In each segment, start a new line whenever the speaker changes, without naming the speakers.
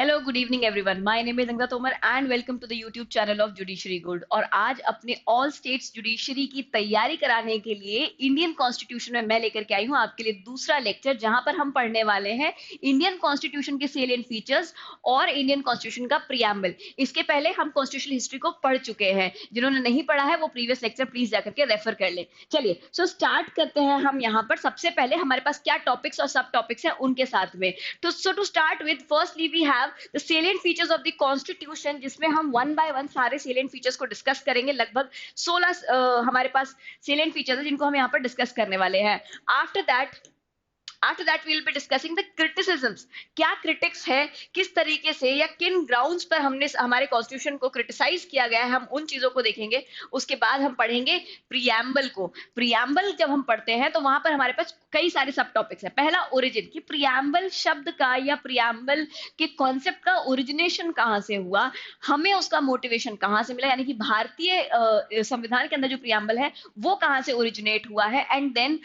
Hello good evening everyone, my name is Angada Tomar and welcome to the YouTube channel of judiciary good. और आज अपने all states judiciary की तैयारी कराने के लिए इंडियन कॉन्स्टिट्यूशन में मैं लेकर के आई हूँ आपके लिए दूसरा लेक्चर, जहां पर हम पढ़ने वाले हैं इंडियन कॉन्स्टिट्यूशन के सेलिएंट फीचर्स और इंडियन कॉन्स्टिट्यूशन का प्रियम्बल। इसके पहले हम कॉन्स्टिट्यूशनल हिस्ट्री को पढ़ चुके हैं। जिन्होंने नहीं पढ़ा है वो प्रीवियस लेक्चर प्लीज जाकर के रेफर कर ले। चलिए स्टार्ट करते हैं हम यहाँ पर। सबसे पहले हमारे पास क्या टॉपिक्स और सब टॉपिक्स हैं उनके साथ में। To start with, firstly we have the salient features of the constitution, जिसमें हम वन बाय वन सारे salient features को डिस्कस करेंगे। लगभग 16 हमारे पास salient features है जिनको हम यहाँ पर डिस्कस करने वाले हैं। After that we will be discussing the criticisms. क्या क्रिटिक्स है, किस तरीके से या किन ग्राउंड्स पर हमने हमारे कॉन्स्टिट्यूशन को क्रिटिसाइज किया गया है, हम उन चीजों को देखेंगे। उसके बाद हम पढ़ेंगे प्रियम्बल को। प्रियम्बल जब हम पढ़ते हैं तो वहां पर हमारे पास कई सारे सब टॉपिक्स हैं। पहला ओरिजिन, कि प्रियम्बल शब्द का या प्रियम्बल के कॉन्सेप्ट का ओरिजिनेशन कहाँ से हुआ, हमें उसका मोटिवेशन कहाँ से मिला, यानी कि भारतीय संविधान के अंदर जो प्रियम्बल है वो कहाँ से ओरिजिनेट हुआ है, एंड देन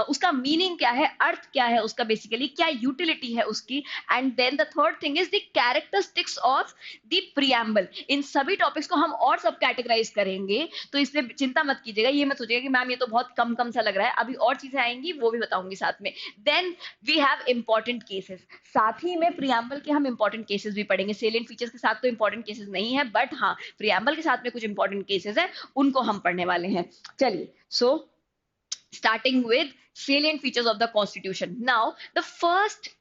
उसका मीनिंग क्या है, अर्थ क्या है उसका, बेसिकली क्या यूटिलिटी है उसकी, and then the third thing is the characteristics of the preamble. इन सभी टॉपिक्स को हम और सब कैटेगराइज करेंगे, तो इसलिए चिंता मत कीजिएगा, ये मत सोचिएगा कि मैम ये तो बहुत कम कम सा लग रहा है, अभी और चीजें आएंगी वो भी बताऊंगी साथ में। Then we have important cases, साथ ही में प्रियम्बल के हम इंपॉर्टेंट केसेस भी पढ़ेंगे। सेलिएंट फीचर्स के साथ तो इंपॉर्टेंट केसेस नहीं है, बट हाँ प्रियम्बल के साथ में कुछ इंपॉर्टेंट केसेस है, उनको हम पढ़ने वाले हैं। चलिए, starting with salient features of the constitution. Now the first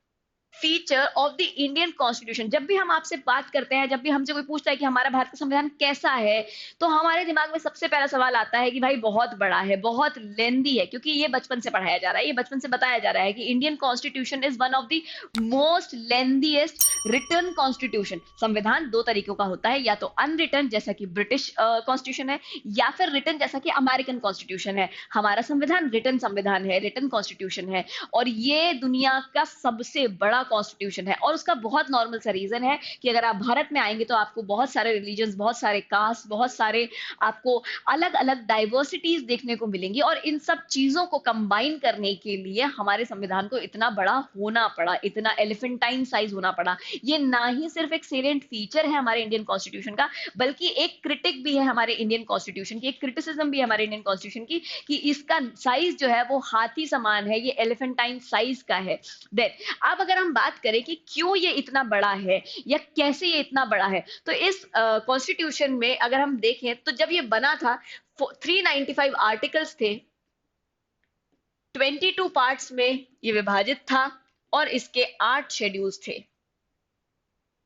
feature of the Indian constitution, जब भी हम आपसे बात करते हैं, जब भी हमसे कोई पूछता है कि हमारा भारत का संविधान कैसा है, तो हमारे दिमाग में सबसे पहला सवाल आता है कि भाई बहुत बड़ा है, बहुत लेंदी है, क्योंकि ये बचपन से पढ़ाया जा रहा है, ये बचपन से बताया जा रहा है कि Indian constitution is one of the most lengthiest written constitution. संविधान दो तरीकों का होता है, या तो अनरिटन जैसा कि ब्रिटिश कॉन्स्टिट्यूशन है, या फिर रिटर्न जैसा कि अमेरिकन कॉन्स्टिट्यूशन है। हमारा संविधान रिटर्न संविधान है, रिटर्न कॉन्स्टिट्यूशन है, और ये दुनिया का सबसे बड़ा कॉन्स्टिट्यूशन है। और उसका बहुत नॉर्मल सा रीजन है कि अगर आप भारत में आएंगे तो आपको बहुत सारे रिलीजन्स, बहुत सारे कास्ट, बहुत सारे आपको अलग अलग डाइवर्सिटीज देखने को मिलेंगी, और इन सब चीजों को कंबाइन करने के लिए हमारे संविधान को इतना बड़ा होना पड़ा, इतना एलिफेंटाइन साइज होना पड़ा। ये ना ही सिर्फ एक सेलिएंट फीचर है हमारे इंडियन कॉन्स्टिट्यूशन का, बल्कि एक क्रिटिक भी है हमारे इंडियन कॉन्स्टिट्यूशन की, एक क्रिटिसिज्म भी है हमारे इंडियन कॉन्स्टिट्यूशन की, कि इसका साइज जो है वो हाथी समान है, ये एलिफेंटाइन साइज का है। देन अब अगर हम बात करें कि क्यों ये इतना बड़ा है या कैसे ये इतना बड़ा है, तो इस कॉन्स्टिट्यूशन में अगर हम देखें तो जब ये बना था 395 आर्टिकल्स थे, 22 पार्ट्स में ये विभाजित था, और इसके 8 शेड्यूल्स थे।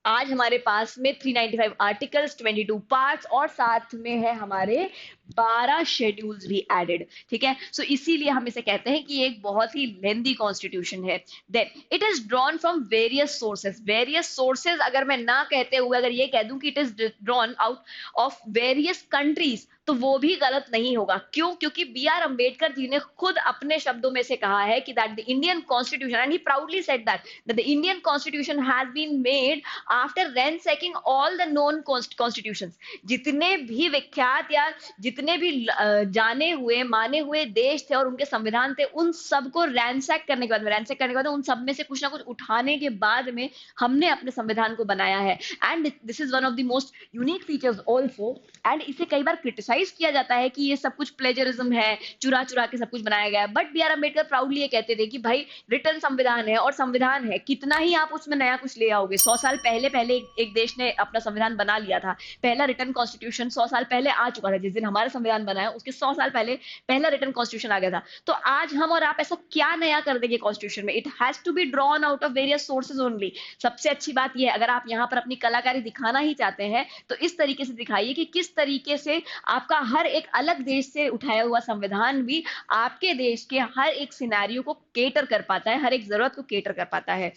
आज हमारे पास में 395 आर्टिकल्स, 22 पार्ट्स, और साथ में है हमारे 12 शेड्यूल्स भी एडेड। ठीक है, सो इसीलिए हम इसे कहते हैं कि एक बहुत ही लेंदी कॉन्स्टिट्यूशन है। Then it is drawn from various sources. Various sources अगर मैं ना कहते हुए अगर ये कह दूं कि it is drawn out of various countries, तो वो भी गलत नहीं होगा। क्यों? क्योंकि बी आर अम्बेडकर जी ने खुद अपने शब्दों में से कहा है कि that the Indian constitution, and he proudly said that the Indian constitution has been made after ransacking all the known constitutions. जितने भी विख्यात या जितने भी जाने हुए माने हुए देश थे और उनके संविधान थे, उन सबको रैंसैक करने के बाद उन सब में से कुछ ना कुछ उठाने के बाद में हमने अपने संविधान को बनाया है। And this is one of the most unique features also. And इसे कई बार क्रिटिसाइज किया जाता है कि ये सब कुछ प्लेजरिज्म है, चुरा चुरा के सब कुछ बनाया गया है, but B R Ambedkar proudly ये कहते थे कि भाई रिटर्न संविधान है, और संविधान है, कितना ही आप उसमें नया कुछ ले आओगे। 100 साल पहले एक देश ने अपना संविधान बना लिया था। पहला रिटर्न कॉन्स्टिट्यूशन 100 साल पहले आ चुका था। जिस दिन हमारा संविधान बना है उसके 100 साल पहले पहला रिटर्न कॉन्स्टिट्यूशन आ गया था। तो आज हम और आप ऐसा क्या नया कर देंगे कॉन्स्टिट्यूशन में? It has to be drawn out of various sources only. सबसे अच्छी बात यह है, अगर आप यहाँ पर अपनी कलाकारी दिखाना ही चाहते हैं तो इस तरीके से दिखाइए कि किस तरीके से आपका हर एक अलग देश से उठाया हुआ संविधान भी आपके देश के हर एक सिनेरियो को केटर कर पाता है, हर एक जरूरत को केटर कर पाता है।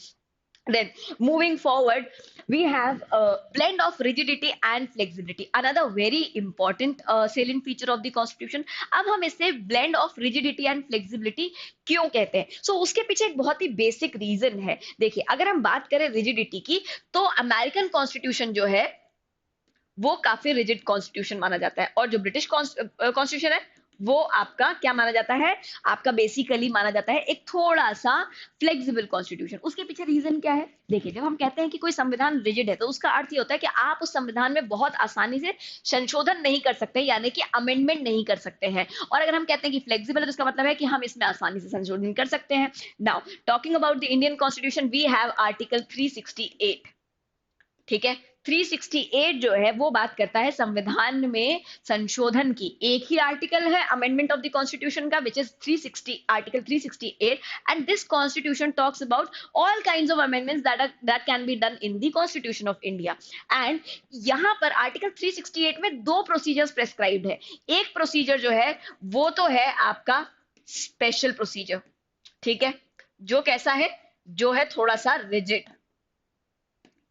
Then moving forward, we have a blend of rigidity and flexibility, another very important salient feature of the constitution. अब हम इसे blend of rigidity and flexibility क्यों कहते हैं? उसके पीछे एक बहुत ही बेसिक रीजन है। देखिए, अगर हम बात करें रिजिडिटी की, तो अमेरिकन कॉन्स्टिट्यूशन जो है वो काफी रिजिड कॉन्स्टिट्यूशन माना जाता है, और जो ब्रिटिश कॉन्स्टिट्यूशन है वो आपका क्या माना जाता है, आपका बेसिकली माना जाता है एक थोड़ा सा फ्लेक्सिबल कॉन्स्टिट्यूशन। उसके पीछे रीजन क्या है, देखिए जब हम कहते हैं कि कोई संविधान रिजिड है तो उसका अर्थ ये होता है कि आप उस संविधान में बहुत आसानी से संशोधन नहीं कर सकते, यानी कि अमेंडमेंट नहीं कर सकते हैं। और अगर हम कहते हैं कि फ्लेक्सिबल है तो इसका मतलब है कि हम इसमें आसानी से संशोधन कर सकते हैं। Now talking about the Indian constitution, we have article 368। ठीक है, 368 जो है वो बात करता है संविधान में संशोधन की। एक ही आर्टिकल है अमेंडमेंट ऑफ द कॉन्स्टिट्यूशन का, which is 360 article 368, and this constitution talks about all kinds of amendments that can be done in the constitution of India. And यहाँ पर आर्टिकल 368 में दो प्रोसीजर्स प्रेस्क्राइब्ड है। एक प्रोसीजर जो है वो तो है आपका स्पेशल प्रोसीजर, ठीक है, जो कैसा है, जो है थोड़ा सा रिजिड।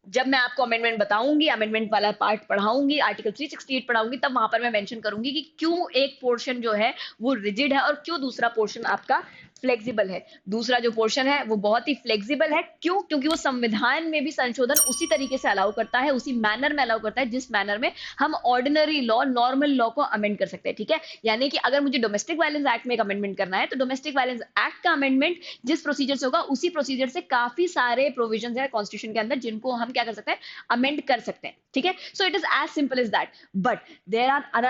जब मैं आपको अमेंडमेंट बताऊंगी, अमेंडमेंट वाला पार्ट पढ़ाऊंगी, आर्टिकल 368 पढ़ाऊंगी, तब वहां पर मैं मेंशन करूंगी कि क्यों एक पोर्शन जो है वो रिजिड है और क्यों दूसरा पोर्शन आपका फ्लेक्सिबल है। दूसरा जो पोर्शन है वो बहुत ही फ्लेक्सिबल है, क्यों, क्योंकि वो संविधान में भी संशोधन उसी तरीके से अलाउ करता है, उसी मैनर में अलाउ करता है जिस मैनर में हम ऑर्डिनरी लॉ, नॉर्मल लॉ को अमेंड कर सकते हैं। ठीक है, यानी कि अगर मुझे डोमेस्टिक वायलेंस एक्ट में एक अमेंडमेंट करना है तो डोमेस्टिक वायलेंस एक्ट का अमेंडमेंट जिस प्रोसीजर से होगा उसी प्रोसीजर से काफी सारे प्रोविजन है कॉन्स्टिट्यूशन के अंदर जिनको हम क्या कर सकते हैं, अमेंड कर सकते हैं। ठीक है, so it is as simple as that. But there are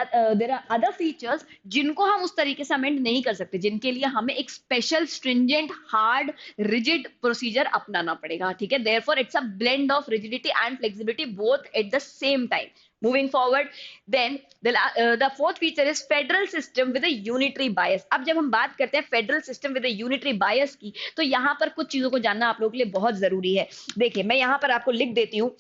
other features जिनको हम उस तरीके से अमेंड नहीं कर सकते, जिनके लिए हमें एक special stringent hard rigid procedure अपनाना पड़ेगा। ठीक है, therefore it's a blend of rigidity and flexibility both at the same time. Moving forward, then the fourth feature is federal system with a unitary bias. अब जब हम बात करते हैं फेडरल सिस्टम विद यूनिटरी बायस की, तो यहाँ पर कुछ चीजों को जानना आप लोगों के लिए बहुत जरूरी है। देखिए मैं यहाँ पर आपको लिख देती हूँ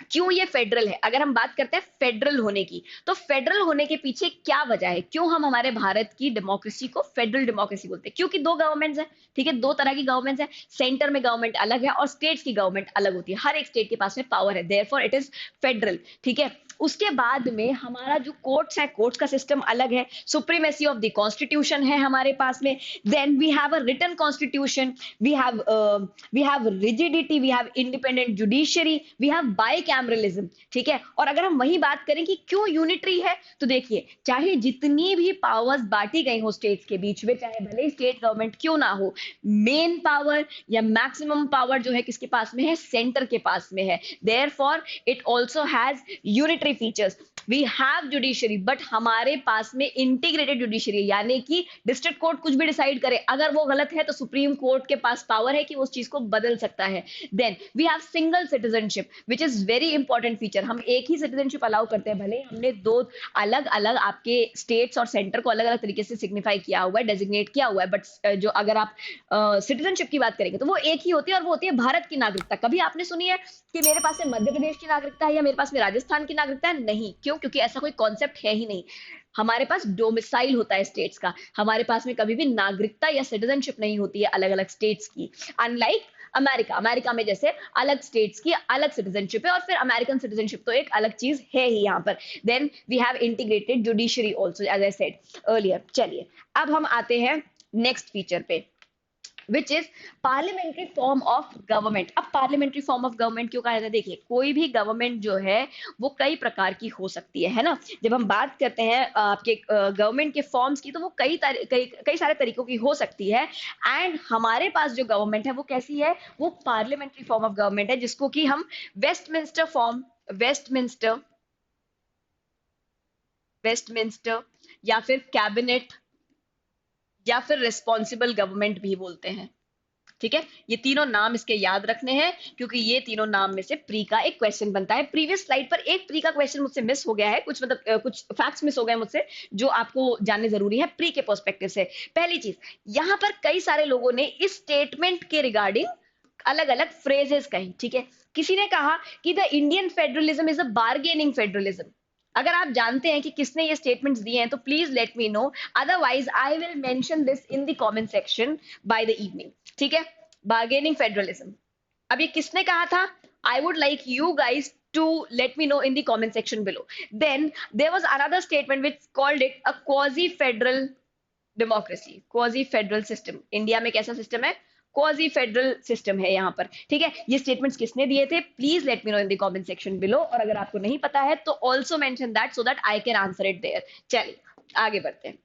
क्यों ये फेडरल है। अगर हम बात करते हैं फेडरल होने की, तो फेडरल होने के पीछे क्या वजह है, क्यों हम हमारे भारत की डेमोक्रेसी को फेडरल डेमोक्रेसी बोलते हैं? क्योंकि दो गवर्नमेंट्स हैं। ठीक है, दो तरह की गवर्नमेंट्स हैं, सेंटर में गवर्नमेंट अलग है और स्टेट्स की गवर्नमेंट अलग होती है। हर एक स्टेट के पास में पावर है, देयरफॉर इट इज फेडरल। ठीक है, उसके बाद में हमारा जो कोर्ट्स है, कोर्ट्स का सिस्टम अलग है, सुप्रीमेसी ऑफ द कॉन्स्टिट्यूशन है हमारे पास में, then we have a written constitution, we have rigidity, we have independent judiciary, we have bicameralism. ठीक है, और अगर हम वही बात करें कि क्यों यूनिटरी है, तो देखिए चाहे जितनी भी पावर्स बांटी गई हो स्टेट्स के बीच में, चाहे भले ही स्टेट गवर्नमेंट क्यों ना हो, मेन पावर या मैक्सिमम पावर जो है किसके पास में है, सेंटर के पास में है। Therefore it also has unitary features. We have judiciary, but हमारे पास में इंटीग्रेटेड जुडिशरी, यानी कि डिस्ट्रिक्ट कोर्ट कुछ भी डिसाइड करे, अगर वो गलत है तो सुप्रीम कोर्ट के पास पावर है कि वो उस चीज को बदल सकता है। Then we have single citizenship which is very important feature. हम एक ही सिटीजनशिप अलाउ करते हैं, भले हमने दो अलग अलग आपके स्टेट्स और सेंटर को अलग अलग तरीके से सिग्निफाई किया हुआ है, डेजिग्नेट किया हुआ है, बट जो अगर आप सिटीजनशिप की बात करेंगे तो वो एक ही होती है और वो होती है भारत की नागरिकता। कभी आपने सुनी है कि मेरे पास में मध्य प्रदेश की नागरिकता है या मेरे पास में राजस्थान की नागरिकता है? नहीं। क्यों? क्योंकि ऐसा कोई कॉन्सेप्ट है ही नहीं। हमारे पास डोमिसाइल होता है स्टेट्स का, हमारे पास में कभी भी नागरिकता या सिटीजनशिप नहीं होती है अलग अलग स्टेट्स की। अनलाइक अमेरिका, अमेरिका में जैसे अलग स्टेट्स की अलग सिटीजनशिप है और फिर अमेरिकन सिटीजनशिप तो एक अलग चीज है ही यहाँ पर। Then we have integrated judiciary also as I said earlier. चलिए अब हम आते हैं नेक्स्ट फीचर पे, which is parliamentary form of government. अब पार्लियामेंट्री फॉर्म ऑफ गवर्नमेंट क्यों कहा जाता है? देखिए कोई भी गवर्नमेंट जो है वो कई प्रकार की हो सकती है ना। जब हम बात करते हैं आपके गवर्नमेंट के फॉर्म्स की, तो वो कई सारे तरीकों की हो सकती है। एंड हमारे पास जो गवर्नमेंट है वो कैसी है? वो पार्लियामेंट्री फॉर्म ऑफ गवर्नमेंट है, जिसको कि हम वेस्टमिंस्टर फॉर्म, वेस्टमिंस्टर या फिर कैबिनेट या फिर रिस्पॉन्सिबल गवर्नमेंट भी बोलते हैं। ठीक है, ये तीनों नाम इसके याद रखने हैं क्योंकि ये तीनों नाम में से प्री का एक क्वेश्चन बनता है। प्रीवियस स्लाइड पर एक प्री का क्वेश्चन मुझसे मिस हो गया है, कुछ मतलब कुछ फैक्ट्स मिस हो गए मुझसे जो आपको जानने जरूरी है प्री के पर्सपेक्टिव से। पहली चीज, यहां पर कई सारे लोगों ने इस स्टेटमेंट के रिगार्डिंग अलग अलग फ्रेजेस कही। ठीक है, किसी ने कहा कि the Indian federalism is a bargaining federalism. अगर आप जानते हैं कि किसने ये स्टेटमेंट्स दिए हैं तो please let me no, otherwise I will mention this in the comment section by the evening. ठीक है, बार्गेनिंग फेडरलिज्म, अब ये किसने कहा था? I would like you guys to let me know in the comment section below. Then there was another statement which called it a quasi federal democracy, quasi federal system. India में कैसा system है? Quasi federal system है यहाँ पर। ठीक है, ये statements किसने दिए थे? Please let me know in the comment section below, और अगर आपको नहीं पता है तो also mention that so that I can answer it there. चलिए आगे बढ़ते हैं।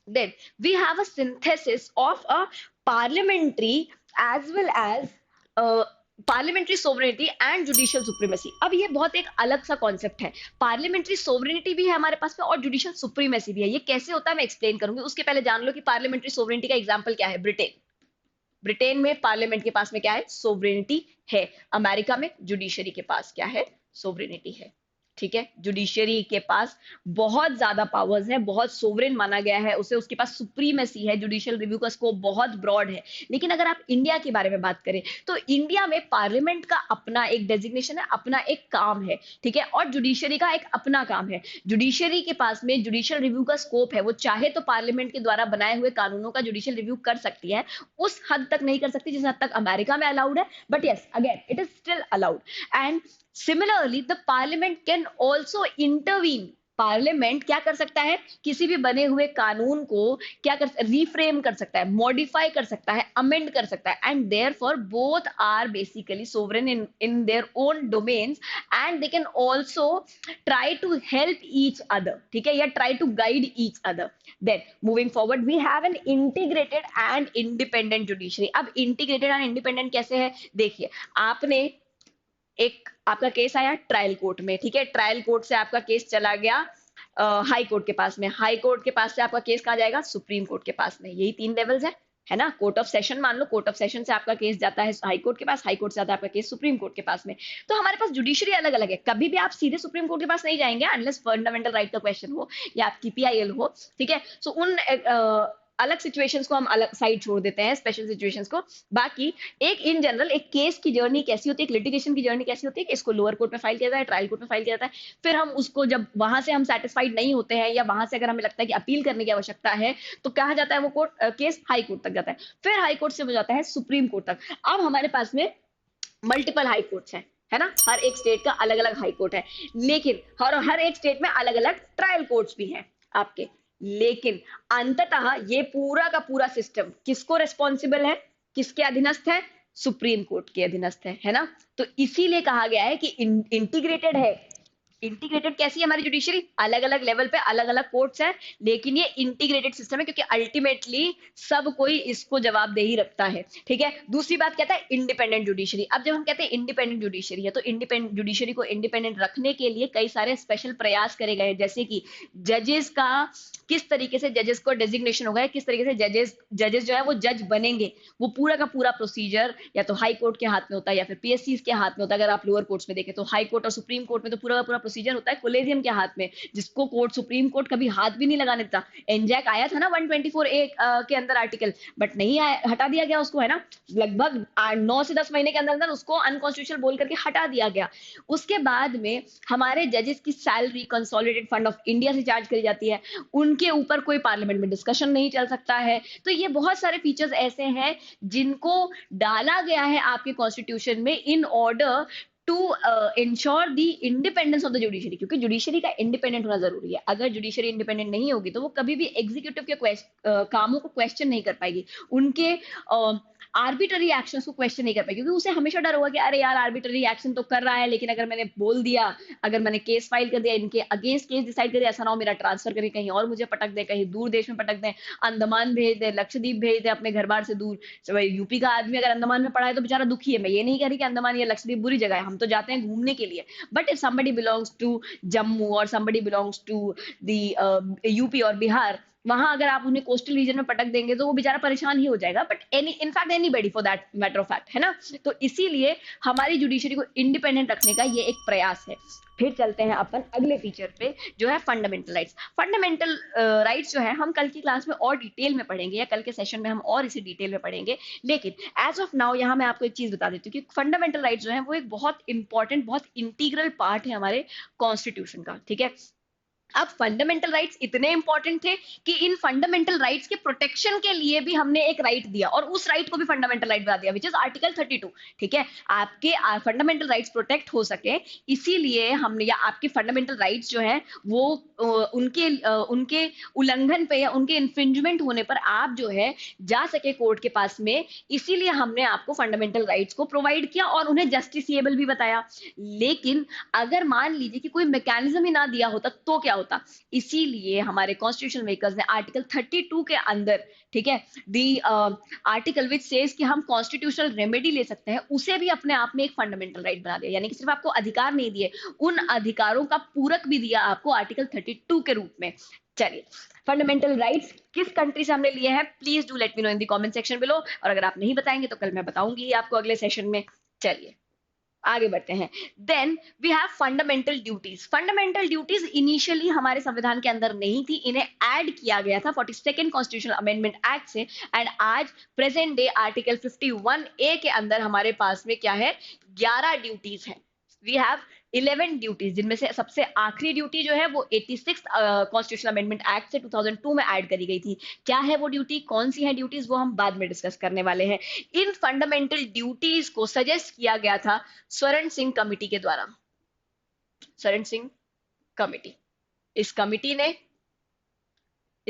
Then we have a synthesis of a parliamentary as well as parliamentary sovereignty and judicial supremacy. अब ये बहुत एक अलग सा कॉन्सेप्ट है. पार्लियामेंट्री सोवरेनिटी भी है हमारे पास में और जुडिशियल सुप्रीमेसी भी है. ये कैसे होता है मैं एक्सप्लेन करूंगी. उसके पहले जान लो कि पार्लियामेंट्री सोवरेनिटी का एग्जांपल क्या है. ब्रिटेन. ब्रिटेन में पार्लियामेंट के पास में क्या है, सोवरेनिटी है. अमेरिका में जुडिशरी के पास क्या है, सोवरेनिटी है. ठीक है, जुडिशरी के पास बहुत ज्यादा पावर्स है, बहुत सोवरेन माना गया है उसे, उसके पास सुप्रीमेसी है, जुडिशियल रिव्यू का स्कोप बहुत ब्रॉड है. लेकिन अगर आप इंडिया के बारे में बात करें तो इंडिया में पार्लियामेंट का अपना एक डेजिग्नेशन है, अपना एक काम है. ठीक है, और जुडिशरी का एक अपना काम है. जुडिशरी के पास में जुडिशियल रिव्यू का स्कोप है, वो चाहे तो पार्लियामेंट के द्वारा बनाए हुए कानूनों का जुडिशियल रिव्यू कर सकती है. उस हद तक नहीं कर सकती जिस हद तक अमेरिका में अलाउड है, but yes again it is still allowed. And similarly the parliament can also intervene. Parliament क्या कर सकता है, किसी भी बने हुए कानून को क्या कर, रिफ्रेम कर सकता है, मॉडिफाई कर सकता है, अमेंड कर सकता है. And therefore both are basically sovereign in their own domains and they can also try to help each other. ठीक है, या try to guide each other. Then moving forward we have an integrated and independent judiciary. अब integrated and independent कैसे है, देखिए आपने एक आपका केस आया ट्रायल कोर्ट में. ठीक है, ट्रायल कोर्ट से आपका केस चला गया हाई कोर्ट के पास में. हाई कोर्ट के पास से आपका केस कहाँ जाएगा, सुप्रीम कोर्ट के पास में. यही 3 लेवल्स है ना. कोर्ट ऑफ सेशन मान लो, कोर्ट ऑफ सेशन से आपका केस जाता है हाई कोर्ट के पास, हाई कोर्ट से आता है आपका केस सुप्रीम कोर्ट के पास में. तो हमारे पास जुडिशरी अलग अलग है. कभी भी आप सीधे सुप्रीम कोर्ट के पास नहीं जाएंगे अनलेस फंडामेंटल राइट का क्वेश्चन हो या आपकी पीआईएल हो. ठीक है, सो उन अलग सिचुएशंस को हम अलग साइड छोड़ देते हैं, स्पेशल सिचुएशंस को. बाकी एक इन जनरल एक केस की जर्नी कैसी होती है, एक लिटिगेशन की जर्नी कैसी होती है कि इसको लोअर कोर्ट में फाइल किया जाता है, ट्रायल कोर्ट में फाइल किया जाता है. फिर हम उसको जब वहां से हम सेटिस्फाइड नहीं होते हैं या वहां से अगर हमें लगता है कि अपील करने की आवश्यकता है तो कहा जाता है वो कोर्ट केस हाई कोर्ट तक जाता है. फिर हाई कोर्ट से हो जाता है सुप्रीम कोर्ट तक. अब हमारे पास में मल्टीपल हाई कोर्ट्स हैं, है ना. हर एक स्टेट का अलग अलग हाई कोर्ट है, लेकिन हर एक स्टेट में अलग अलग ट्रायल कोर्ट्स भी हैं आपके. लेकिन अंततः ये पूरा का पूरा सिस्टम किसको रिस्पॉन्सिबल है, किसके अधीनस्थ है, सुप्रीम कोर्ट के अधीनस्थ है ना. तो इसीलिए कहा गया है कि इंटीग्रेटेड है. इंटीग्रेटेड कैसी है हमारी जुडिशरी, अलग अलग लेवल पे अलग अलग कोर्ट्स हैं, लेकिन ये इंटीग्रेटेड सिस्टम है क्योंकि अल्टीमेटली सब कोई इसको जवाबदेही रखता है. ठीक है, दूसरी बात कहता है इंडिपेंडेंट जुडिशरी. अब जब हम कहते हैं इंडिपेंडेंट जुडिशरी है तो इंडिपेंडेंट जुडिशरी को इंडिपेंडेंट रखने के लिए कई सारे स्पेशल प्रयास करे गए, जैसे कि जजेस का किस तरीके से जजेस को डेजिग्नेशन होगा, किस तरीके से जजेस जो है वो जज बनेंगे, वो पूरा का पूरा प्रोसीजर या तो हाई कोर्ट के हाथ में होता है या फिर पीएससी के हाथ में होता है. अगर आप लोअर कोर्ट्स में देखें तो हाई कोर्ट और सुप्रीम कोर्ट में तो पूरा का पूरा प्रोसीजर होता है कोलेजियम के हाथ में, जिसको कोर्ट सुप्रीम कोर्ट कभी हाथ भी नहीं लगाने देता. एनजैक आया था ना 124A के अंदर आर्टिकल, बट नहीं आया, हटा दिया गया उसको, है ना. लगभग 9 से 10 महीने के अंदर अंदर उसको अनकॉन्स्टिट्यूशनल बोल करके हटा दिया गया. उसके बाद में हमारे जजेस की salary consolidated fund of India से चार्ज करी जाती है, उनके ऊपर कोई पार्लियामेंट में डिस्कशन नहीं चल सकता है. तो ये बहुत सारे फीचर्स ऐसे हैं जिनको डाला गया है आपके कॉन्स्टिट्यूशन में in order to ensure the independence of the judiciary, क्योंकि जुडिशरी का इंडिपेंडेंट होना जरूरी है. अगर जुडिशरी इंडिपेंडेंट नहीं होगी तो वो कभी भी एग्जीक्यूटिव के कामों को क्वेश्चन नहीं कर पाएगी, उनके आर्बिटरी एक्शंस को क्वेश्चन नहीं कर पाएगी, क्योंकि उसे हमेशा डर होगा कि अरे यार आर्बिटरी एक्शन तो कर रहा है, लेकिन अगर मैंने बोल दिया, अगर मैंने केस फाइल कर दिया, इनके अगेंस्ट केस डिसाइड कर दिया, ऐसा ना हो मेरा ट्रांसफर करके कहीं और मुझे पटक दे, कहीं दूर देश में पटक दे, अंडमान भेज दे, लक्षद्वीप भेज दे, अपने घर बार से दूर. यूपी का आदमी अगर अंडमान में पड़ा है तो बेचारा दुखी है. मैं ये नहीं कह रही कि अंडमान या लक्षद्वीप बुरी जगह है, हम तो जाते हैं घूमने के लिए, but if somebody belongs to Jammu और somebody belongs to the UP और बिहार, वहां अगर आप उन्हें कोस्टल रीजन में पटक देंगे तो वो बेचारा परेशान ही हो जाएगा. But in fact anybody for that matter of fact, है ना. तो इसीलिए हमारी जुडिशरी को इंडिपेंडेंट रखने का ये एक प्रयास है. फिर चलते हैं अपन अगले फीचर पे जो है फंडामेंटल राइट्स. फंडामेंटल राइट्स जो है हम कल की क्लास में और डिटेल में पढ़ेंगे, या कल के सेशन में हम और इसे डिटेल में पढ़ेंगे. लेकिन एज ऑफ नाउ यहाँ मैं आपको एक चीज बता देती हूँ कि फंडामेंटल राइट्स जो है वो एक बहुत इंपॉर्टेंट, बहुत इंटीग्रल पार्ट है हमारे कॉन्स्टिट्यूशन का. ठीक है, अब फंडामेंटल राइट्स इतने इंपॉर्टेंट थे कि इन फंडामेंटल राइट्स के प्रोटेक्शन के लिए भी हमने एक राइट दिया, और उस राइट को भी फंडामेंटल राइट बना दिया, विच इज आर्टिकल 32. ठीक है, आपके फंडामेंटल राइट्स प्रोटेक्ट हो सके इसीलिए हमने, या आपके फंडामेंटल राइट्स जो है वो उनके उल्लंघन पे या उनके इन्फ्रिंजमेंट होने पर आप जो है जा सके कोर्ट के पास में, इसीलिए हमने आपको फंडामेंटल राइट्स को प्रोवाइड किया और उन्हें जस्टिसिएबल भी बताया. लेकिन अगर मान लीजिए कि कोई मैकेनिज्म ही ना दिया होता तो क्या होता। इसीलिए हमारे कॉन्स्टिट्यूशन मेकर्स ने आर्टिकल 32 के अंदर, ठीक है, दी आर्टिकल विच सेज कि हम कॉन्स्टिट्यूशनल रेमेडी ले सकते हैं, उसे भी अपने आप में एक फंडामेंटल राइट बना दिया। यानी कि सिर्फ आपको अधिकार नहीं दिए, उन अधिकारों का पूरक भी दिया आपको आर्टिकल 32 के रूप में। चलिए, फंडामेंटल राइट्स किस कंट्री से हमने लिए हैं, please do let me know in the comment section below, और अगर आप नहीं बताएंगे तो कल मैं बताऊंगी आपको अगले सेशन में। चलिए आगे बढ़ते हैं। Then we have fundamental duties. Fundamental duties initially हमारे संविधान के अंदर नहीं थी, इन्हें ऐड किया गया था 42nd कॉन्स्टिट्यूशनल अमेंडमेंट एक्ट से, एंड आज प्रेजेंट डे आर्टिकल 51A के अंदर हमारे पास में क्या है, 11 ड्यूटीज है। वी हैव 11 ड्यूटीज, जिनमें से सबसे आखिरी ड्यूटी जो है वो 86th कॉन्स्टिट्यूशनल अमेंडमेंट एक्ट से 2002 में ऐड करी गई थी। क्या है वो ड्यूटी, कौन सी है ड्यूटीज, वो हम बाद में डिस्कस करने वाले हैं। इन फंडामेंटल ड्यूटीज को सजेस्ट किया गया था स्वर्ण सिंह कमिटी के द्वारा। स्वर्ण सिंह कमिटी, इस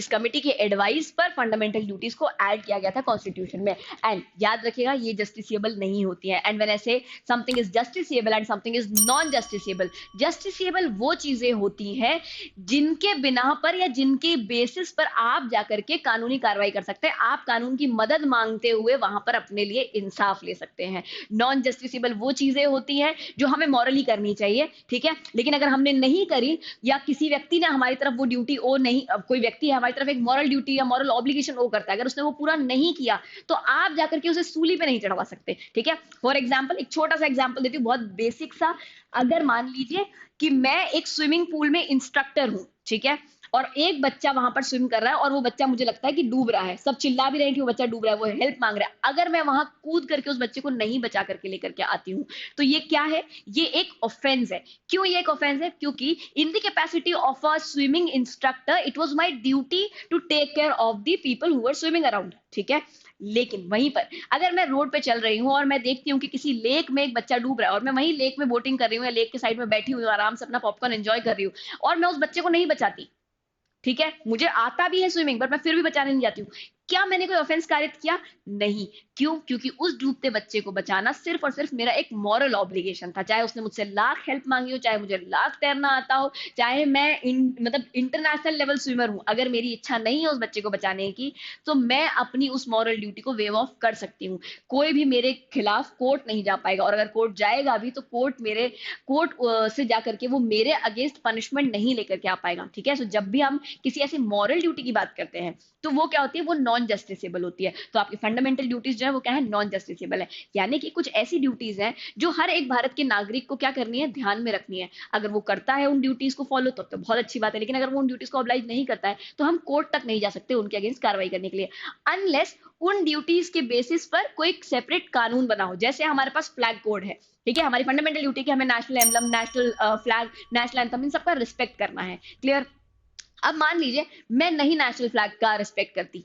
कमिटी के एडवाइस पर फंडामेंटल ड्यूटीज को ऐड किया गया था कॉन्स्टिट्यूशन में। एंड याद रखिएगा ये जस्टिसिएबल नहीं होती है। एंड व्हेन आई से something is justiciable and something is non justiciable, justiciable वो चीजें होती हैं जिनके बिना पर या जिनके बेसिस पर आप जाकर के कानूनी कार्रवाई कर सकते हैं, आप कानून की मदद मांगते हुए वहां पर अपने लिए इंसाफ ले सकते हैं। नॉन जस्टिसिएबल वो चीजें होती हैं जो हमें मॉरली करनी चाहिए, ठीक है, लेकिन अगर हमने नहीं करी या किसी व्यक्ति ने हमारी तरफ वो ड्यूटी ओ नहीं, कोई व्यक्ति है हमारी तरफ एक मॉरल ड्यूटी या मॉरल ऑब्लिगेशन वो करता है, अगर उसने वो पूरा नहीं किया तो आप जाकर के उसे सूली पे नहीं चढ़वा सकते, ठीक है। फॉर एग्जांपल, एक छोटा सा एग्जांपल देती हूँ, बहुत बेसिक सा। अगर मान लीजिए कि मैं एक स्विमिंग पूल में इंस्ट्रक्टर हूं, ठीक है, और एक बच्चा वहां पर स्विम कर रहा है और वो बच्चा मुझे लगता है कि डूब रहा है, सब चिल्ला भी रहे हैं कि वो बच्चा डूब रहा है, वो हेल्प मांग रहा है, अगर मैं वहां कूद करके उस बच्चे को नहीं बचा करके लेकर के आती हूँ तो ये क्या है, ये एक ऑफेंस है। क्यों ये एक ऑफेंस है, क्योंकि in the capacity of a swimming instructor it was my duty to take care of the people who were swimming around, ठीक है। लेकिन वहीं पर अगर मैं रोड पे चल रही हूँ और मैं देखती हूँ कि किसी लेक में एक बच्चा डूब रहा है और मैं वहीं लेक में बोटिंग कर रही हूँ या लेक के साइड में बैठी हूँ आराम से अपना पॉपकॉर्न एंजॉय कर रही हूँ और मैं उस बच्चे को नहीं बचाती, ठीक है, मुझे आता भी है स्विमिंग बट मैं फिर भी बचाने नहीं जाती हूँ, क्या मैंने कोई ऑफेंस कारित किया? नहीं। क्यों? क्योंकि उस डूबते बच्चे को बचाना सिर्फ और सिर्फ मेरा एक मॉरल ऑब्लिगेशन था, चाहे उसने मुझसे लाख हेल्प मांगी हो, चाहे मुझे लाख तैरना आता हो, चाहे मैं मतलब इंटरनेशनल लेवल स्विमर हूं, अगर मेरी इच्छा नहीं है उस बच्चे को बचाने की तो मैं अपनी उस मॉरल ड्यूटी को वेव ऑफ कर सकती हूँ। कोई भी मेरे खिलाफ कोर्ट नहीं जा पाएगा, और अगर कोर्ट जाएगा भी तो कोर्ट से जाकर के वो मेरे अगेंस्ट पनिशमेंट नहीं लेकर के आ पाएगा, ठीक है। सो जब भी हम किसी ऐसी मॉरल ड्यूटी की बात करते हैं तो वो क्या होती है, वो नॉन जस्टिसेबल होती है। तो आपकी फंडामेंटल ड्यूटीज जो है वो क्या है, नॉन जस्टिसेबल है, यानी कि कुछ ऐसी ड्यूटीज हैं जो हर एक भारत के नागरिक को क्या करनी है, ध्यान में रखनी है। अगर वो करता है उन ड्यूटीज को फॉलो तो बहुत अच्छी बात है, लेकिन अगर वो उन ड्यूटीज को ऑब्लाइज नहीं करता है तो हम कोर्ट तक नहीं जा सकते उनके अगेंस्ट कार्रवाई करने के लिए, अनलेस उन ड्यूटीज के बेसिस पर कोई सेपरेट कानून बना हो। जैसे हमारे पास फ्लैग कोड है, ठीक है, हमारी फंडामेंटल ड्यूटी कि हमें national emblem, national flag, national anthem, इन सबका रिस्पेक्ट करना है, क्लियर। अब मान लीजिए मैं नहीं नेशनल फ्लैग का रिस्पेक्ट करती,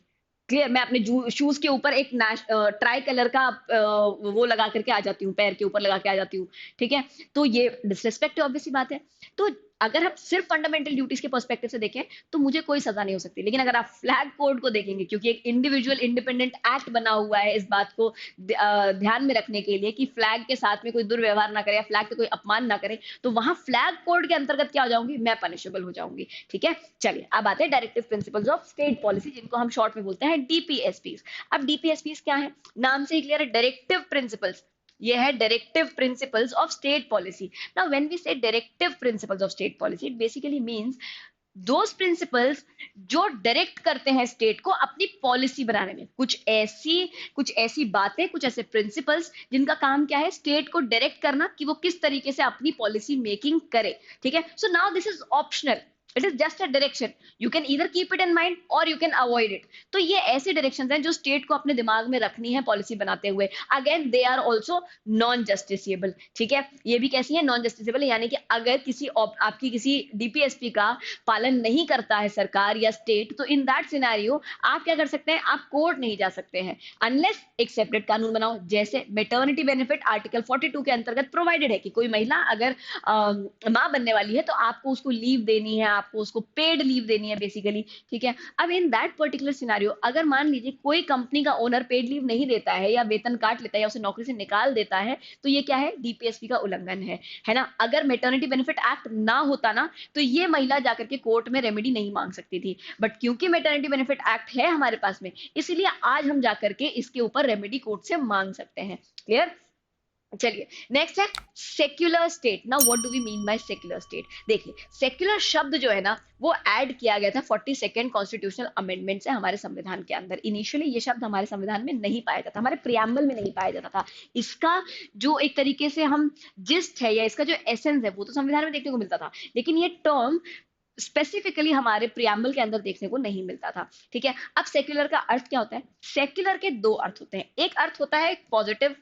क्लियर, मैं अपने शूज के ऊपर एक ट्राई कलर का वो लगा करके आ जाती हूँ, पैर के ऊपर लगा के आ जाती हूँ, ठीक है, तो ये डिसरिस्पेक्ट है, ऑब्वियस सी बात है। तो अगर हम सिर्फ फंडामेंटल ड्यूटीज के पर्सपेक्टिव से देखें तो मुझे कोई सजा नहीं हो सकती, लेकिन अगर आप फ्लैग कोड को देखेंगे, क्योंकि एक इंडिविजुअल इंडिपेंडेंट एक्ट बना हुआ है इस बात को ध्यान में रखने के लिए कि फ्लैग के साथ में कोई दुर्व्यवहार ना करे या फ्लैग के कोई अपमान ना करे, तो वहां फ्लैग कोड के अंतर्गत क्या हो जाऊंगी, मैं पनिशेबल हो जाऊंगी, ठीक है। चलिए अब आते हैं directive principles of state policy, जिनको हम शॉर्ट में बोलते हैं डीपीएसपीज। अब डीपीएसपीज क्या है, नाम से ही क्लियर है, डायरेक्टिव प्रिंसिपल्स, ये है directive principles of state policy. Now when we say directive principles of state policy, it basically means those principles जो डायरेक्ट करते हैं स्टेट को अपनी पॉलिसी बनाने में। कुछ ऐसी बातें, कुछ ऐसे प्रिंसिपल्स जिनका काम क्या है, स्टेट को डायरेक्ट करना कि वो किस तरीके से अपनी पॉलिसी मेकिंग करे, ठीक है। So now this is optional, it is just a direction, you can either keep it in mind और यू कैन अवॉइड इट। तो ये ऐसे डायरेक्शंस हैं जो स्टेट को अपने दिमाग में रखनी है पॉलिसी बनाते हुए। Again they are also non justiciable, ठीक है, ये भी कैसी है, नॉन जस्टिसिएबल, यानी कि अगर आपकी किसी डीपीएसपी का पालन नहीं करता है सरकार या स्टेट, तो इन दैट सिनेरियो आप क्या कर सकते हैं, आप कोर्ट नहीं जा सकते हैं अनलेस एक सेपरेट कानून बनाओ। जैसे मेटर्निटी बेनिफिट आर्टिकल 42 के अंतर्गत प्रोवाइडेड है कि कोई महिला अगर मां बनने वाली है तो आपको उसको लीव देनी है, आपको उसको पेड लीव देनी है बेसिकली, ठीक है। अब इन दैट पर्टिकुलर सिनारियो अगर मान लीजिए कोई कंपनी का ओनर पेड लीव नहीं देता है या वेतन काट लेता है या उसे नौकरी से निकाल देता है, तो ये क्या है, डीपीएसपी का उल्लंघन है ना। अगर मेटर्निटी बेनिफिट एक्ट ना होता ना, तो ये महिला जाकर के कोर्ट में रेमेडी नहीं मांग सकती थी, बट क्योंकि मेटर्निटी बेनिफिट एक्ट है हमारे पास में, इसीलिए आज हम जाकर के इसके ऊपर रेमेडी कोर्ट से मांग सकते हैं। क्लियर। चलिए नेक्स्ट है secular state. Now what do we mean by secular state. देखिए सेक्युलर शब्द जो है ना वो ऐड किया गया था 42nd कॉन्स्टिट्यूशनल अमेंडमेंट से हमारे संविधान के अंदर। इनिशियली ये शब्द हमारे संविधान में नहीं पाया जाता, हमारे प्रियम्बल में नहीं पाया जाता था। इसका जो एक तरीके से हम जिस्ट है या इसका जो एसेंस है वो तो संविधान में देखने को मिलता था, लेकिन ये टर्म स्पेसिफिकली हमारे प्रियम्बल के अंदर देखने को नहीं मिलता था, ठीक है। अब सेक्युलर का अर्थ क्या होता है। सेक्युलर के दो अर्थ होते हैं, एक अर्थ होता है पॉजिटिव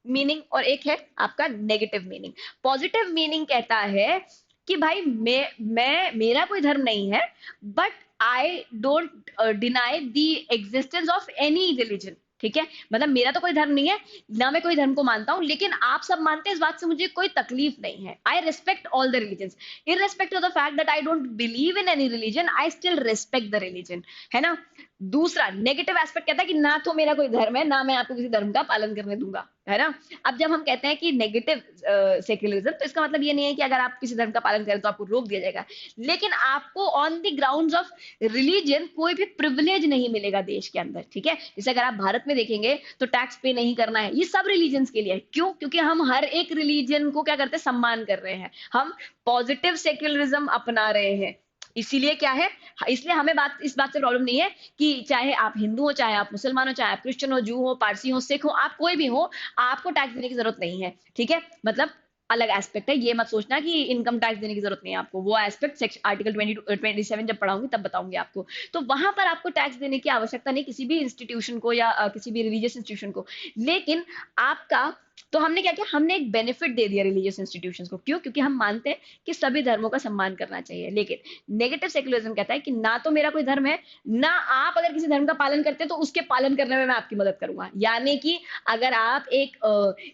मीनिंग और एक है आपका नेगेटिव मीनिंग। पॉजिटिव मीनिंग कहता है कि भाई मैं मेरा कोई धर्म नहीं है, but I don't deny the existence of any religion, ठीक है। मतलब मेरा तो कोई धर्म नहीं है, ना मैं कोई धर्म को मानता हूं, लेकिन आप सब मानते हैं, इस बात से मुझे कोई तकलीफ नहीं है। I respect all the religion, irrespective of the fact that I don't believe in any religion, I still respect the religion, है ना। दूसरा नेगेटिव एस्पेक्ट कहता है कि ना तो मेरा कोई धर्म है, ना मैं आपको किसी धर्म का पालन करने दूंगा, है ना। अब जब हम कहते हैं कि नेगेटिव सेक्युलरिज्म, तो इसका मतलब ये नहीं है कि अगर आप किसी धर्म का पालन करें तो आपको रोक दिया जाएगा, लेकिन आपको on the grounds of religion कोई भी प्रिविलेज नहीं मिलेगा देश के अंदर, ठीक है। जैसे अगर आप भारत में देखेंगे तो टैक्स पे नहीं करना है, ये सब रिलीजन के लिए है। क्यों? क्योंकि हम हर एक रिलीजन को क्या करते हैं, सम्मान कर रहे हैं, हम पॉजिटिव सेक्युलरिज्म अपना रहे हैं। इसीलिए क्या है, इसलिए हमें इस बात से प्रॉब्लम नहीं है कि चाहे आप हिंदू हो, चाहे आप मुसलमान हो, चाहे आप क्रिश्चियन हो, जू हो, पारसी हो, सिख हो, आप कोई भी हो, आपको टैक्स देने की जरूरत नहीं है, ठीक है। मतलब अलग एस्पेक्ट है, ये मत सोचना कि इनकम टैक्स देने की जरूरत नहीं है आपको, वो एस्पेक्ट आर्टिकल 27 जब पढ़ाऊंगी तब बताऊंगी आपको। तो वहां पर आपको टैक्स देने की आवश्यकता नहीं किसी भी इंस्टीट्यूशन को या किसी भी रिलीजियस इंस्टीट्यूशन को, लेकिन आपका, तो हमने क्या किया, हमने एक बेनिफिट दे दिया रिलीजियस इंस्टीट्यूशंस को। क्यों? क्योंकि हम मानते हैं कि सभी धर्मों का सम्मान करना चाहिए। लेकिन नेगेटिव सेक्युलरिज्म कहता है कि ना तो मेरा कोई धर्म है, ना आप अगर किसी धर्म का पालन करते हैं तो उसके पालन करने में मैं आपकी मदद करूंगा। यानी कि अगर आप एक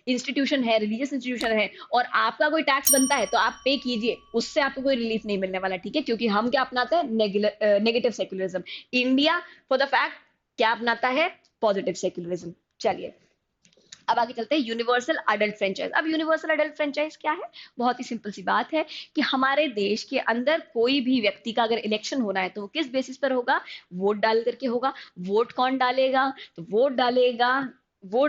इंस्टीट्यूशन है, रिलीजियस इंस्टीट्यूशन है, और आपका कोई टैक्स बनता है तो आप पे कीजिए, उससे आपको कोई रिलीफ नहीं मिलने वाला, ठीक है। क्योंकि हम क्या अपनाते हैं, negative secularism. India for the fact क्या अपनाता है, पॉजिटिव सेक्युलरिज्म। चलिए अब आगे चलते हैं यूनिवर्सल अडल्ट फ्रेंचाइज। अब यूनिवर्सल अडल्ट फ्रेंचाइज क्या है, बहुत ही सिंपल सी बात है कि हमारे देश के अंदर कोई भी व्यक्ति का अगर इलेक्शन होना है तो वो किस बेसिस पर होगा, वोट डाल करके होगा। वोट कौन डालेगा, तो वोट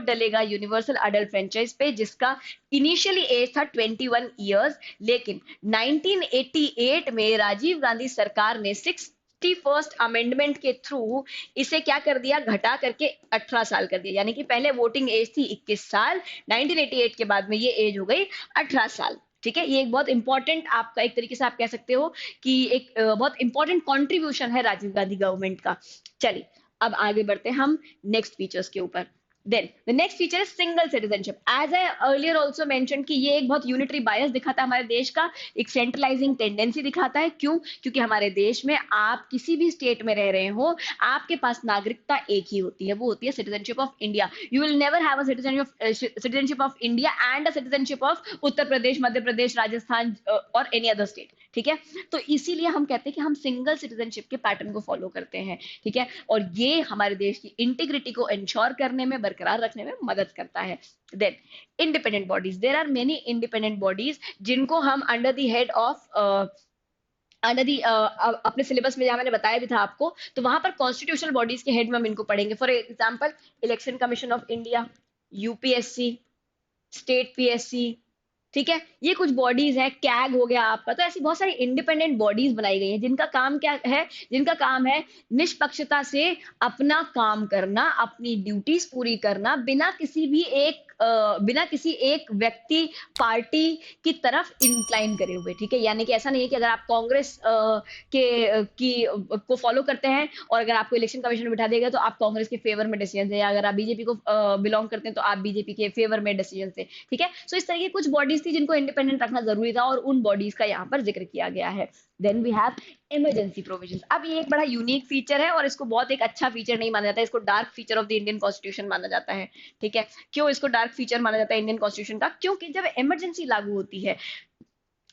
डालेगा यूनिवर्सल अडल्ट फ्रेंचाइज पे, जिसका इनिशियली एज था 21 इयर्स, लेकिन 1988 में राजीव गांधी सरकार ने 61st अमेंडमेंट के थ्रू इसे क्या कर दिया, घटा करके 18 साल कर दिया। यानी कि पहले वोटिंग एज थी 21 साल, 1988 के बाद में ये एज हो गई 18 साल, ठीक है। ये एक बहुत इंपॉर्टेंट, आपका एक तरीके से आप कह सकते हो कि एक बहुत इंपॉर्टेंट कंट्रीब्यूशन है राजीव गांधी गवर्नमेंट का। चलिए अब आगे बढ़ते हैं हम नेक्स्ट फीचर्स के ऊपर। Then the next feature is single citizenship. As I earlier also mentioned कि ये एक बहुत यूनिटरी बायस दिखाता है हमारे देश का, एक सेंट्रलाइजिंग टेंडेंसी दिखाता है। क्यों? क्योंकि हमारे देश में आप किसी भी स्टेट में रह रहे हो, आपके पास नागरिकता एक ही होती है, वो होती है citizenship of India. You will never have a citizenship of India and a citizenship of Uttar Pradesh, Madhya Pradesh, Rajasthan और एनी अदर स्टेट, ठीक है। तो इसीलिए हम कहते हैं कि हम सिंगल सिटीजनशिप के पैटर्न को फॉलो करते हैं, ठीक है। और ये हमारे देश की इंटीग्रिटी को इंश्योर करने में, बरकरार रखने में मदद करता है। Then independent bodies, there are many independent bodies जिनको हम अंडर द हेड ऑफ अपने सिलेबस में, जहां मैंने बताया भी था आपको, तो वहां पर कॉन्स्टिट्यूशनल बॉडीज के हेड में हम इनको पढ़ेंगे। For example election commission of India, UPSC, state PSC, ठीक है। ये कुछ बॉडीज है, कैग हो गया आपका। तो ऐसी बहुत सारी इंडिपेंडेंट बॉडीज बनाई गई हैं जिनका काम क्या है, जिनका काम है निष्पक्षता से अपना काम करना, अपनी ड्यूटीज पूरी करना, बिना किसी एक व्यक्ति, पार्टी की तरफ इंक्लाइन करे हुए, ठीक है। यानी कि ऐसा नहीं है कि अगर आप कांग्रेस को फॉलो करते हैं और अगर आपको इलेक्शन कमीशन में बिठा देगा तो आप कांग्रेस के फेवर में डिसीजन है, या अगर आप बीजेपी को बिलोंग करते हैं तो आप बीजेपी के फेवर में डिसीजन है, ठीक है। सो इस तरह की कुछ बॉडीज थी जिनको इंडिपेंडेंट रखना जरूरी था, और उन बॉडीज का यहाँ पर जिक्र किया गया है। Then we have emergency provisions. अब ये एक बड़ा यूनिक फीचर है और इसको बहुत एक अच्छा फीचर नहीं माना जाता है, इसको dark feature of the Indian constitution माना जाता है, ठीक है। क्यों इसको डार्क फीचर माना जाता है इंडियन कॉन्स्टिट्यूशन का? क्योंकि जब इमरजेंसी लागू होती है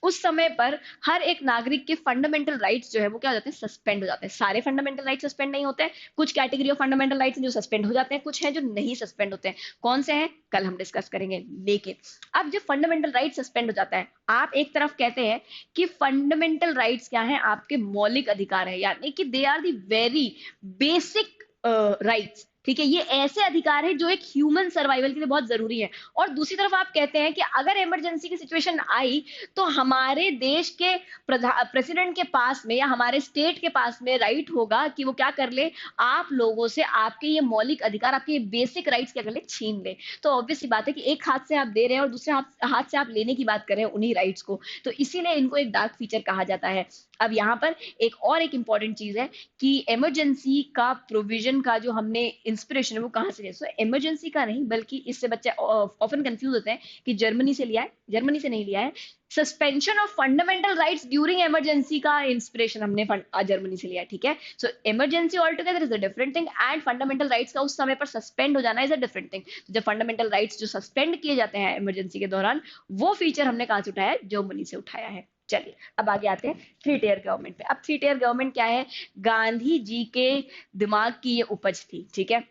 उस समय पर हर एक नागरिक के फंडामेंटल राइट्स जो है वो क्या हो जाते हैं, सस्पेंड हो जाते हैं। सारे फंडामेंटल राइट्स सस्पेंड नहीं होते हैं, कुछ कैटेगरी ऑफ फंडामेंटल राइट्स जो सस्पेंड हो जाते हैं, कुछ हैं जो नहीं सस्पेंड होते हैं। कौन से हैं कल हम डिस्कस करेंगे। लेकिन अब जब फंडामेंटल राइट सस्पेंड हो जाता है, आप एक तरफ कहते हैं कि फंडामेंटल राइट्स क्या है, आपके मौलिक अधिकार है, यानी कि they are the very basic rights, ठीक है, ये ऐसे अधिकार है जो एक ह्यूमन सर्वाइवल के लिए बहुत जरूरी है। और दूसरी तरफ आप कहते हैं कि अगर इमरजेंसी की सिचुएशन आई तो हमारे देश के प्रेसिडेंट के पास में या हमारे स्टेट के पास में राइट होगा कि वो क्या कर ले, आप लोगों से आपके ये मौलिक अधिकार, आपके ये बेसिक राइट्स क्या कर ले, छीन ले। तो ऑब्वियसली बात है कि एक हाथ से आप दे रहे हैं और दूसरे हाथ से आप लेने की बात कर रहे हैं उन्हीं राइट्स को, तो इसीलिए इनको एक डार्क फीचर कहा जाता है। अब यहाँ पर एक इंपॉर्टेंट चीज है कि इमरजेंसी का प्रोविजन का जो हमने इंस्पिरेशन है वो कहाँ से लिया। सो इमरजेंसी का नहीं, बल्कि इससे बच्चे ऑफन कंफ्यूज होते हैं कि जर्मनी से लिया है, जर्मनी से नहीं लिया है। Suspension of fundamental rights during emergency का इंस्पिरेशन हमने जर्मनी से लिया है, ठीक है। So emergency all together is a different thing and fundamental rights का उस समय पर सस्पेंड हो जाना इज अ डिफरेंट थिंग। जब फंडामेंटल राइट्स जो सस्पेंड किए जाते हैं इमरजेंसी के दौरान, वो फीचर हमने कहाँ से उठाया है, जर्मनी से उठाया है। चलिए अब आगे आते हैं थ्री टियर गवर्नमेंट पे। अब थ्री टियर गवर्नमेंट क्या है, गांधी जी के दिमाग की ये उपज थी, ठीक है।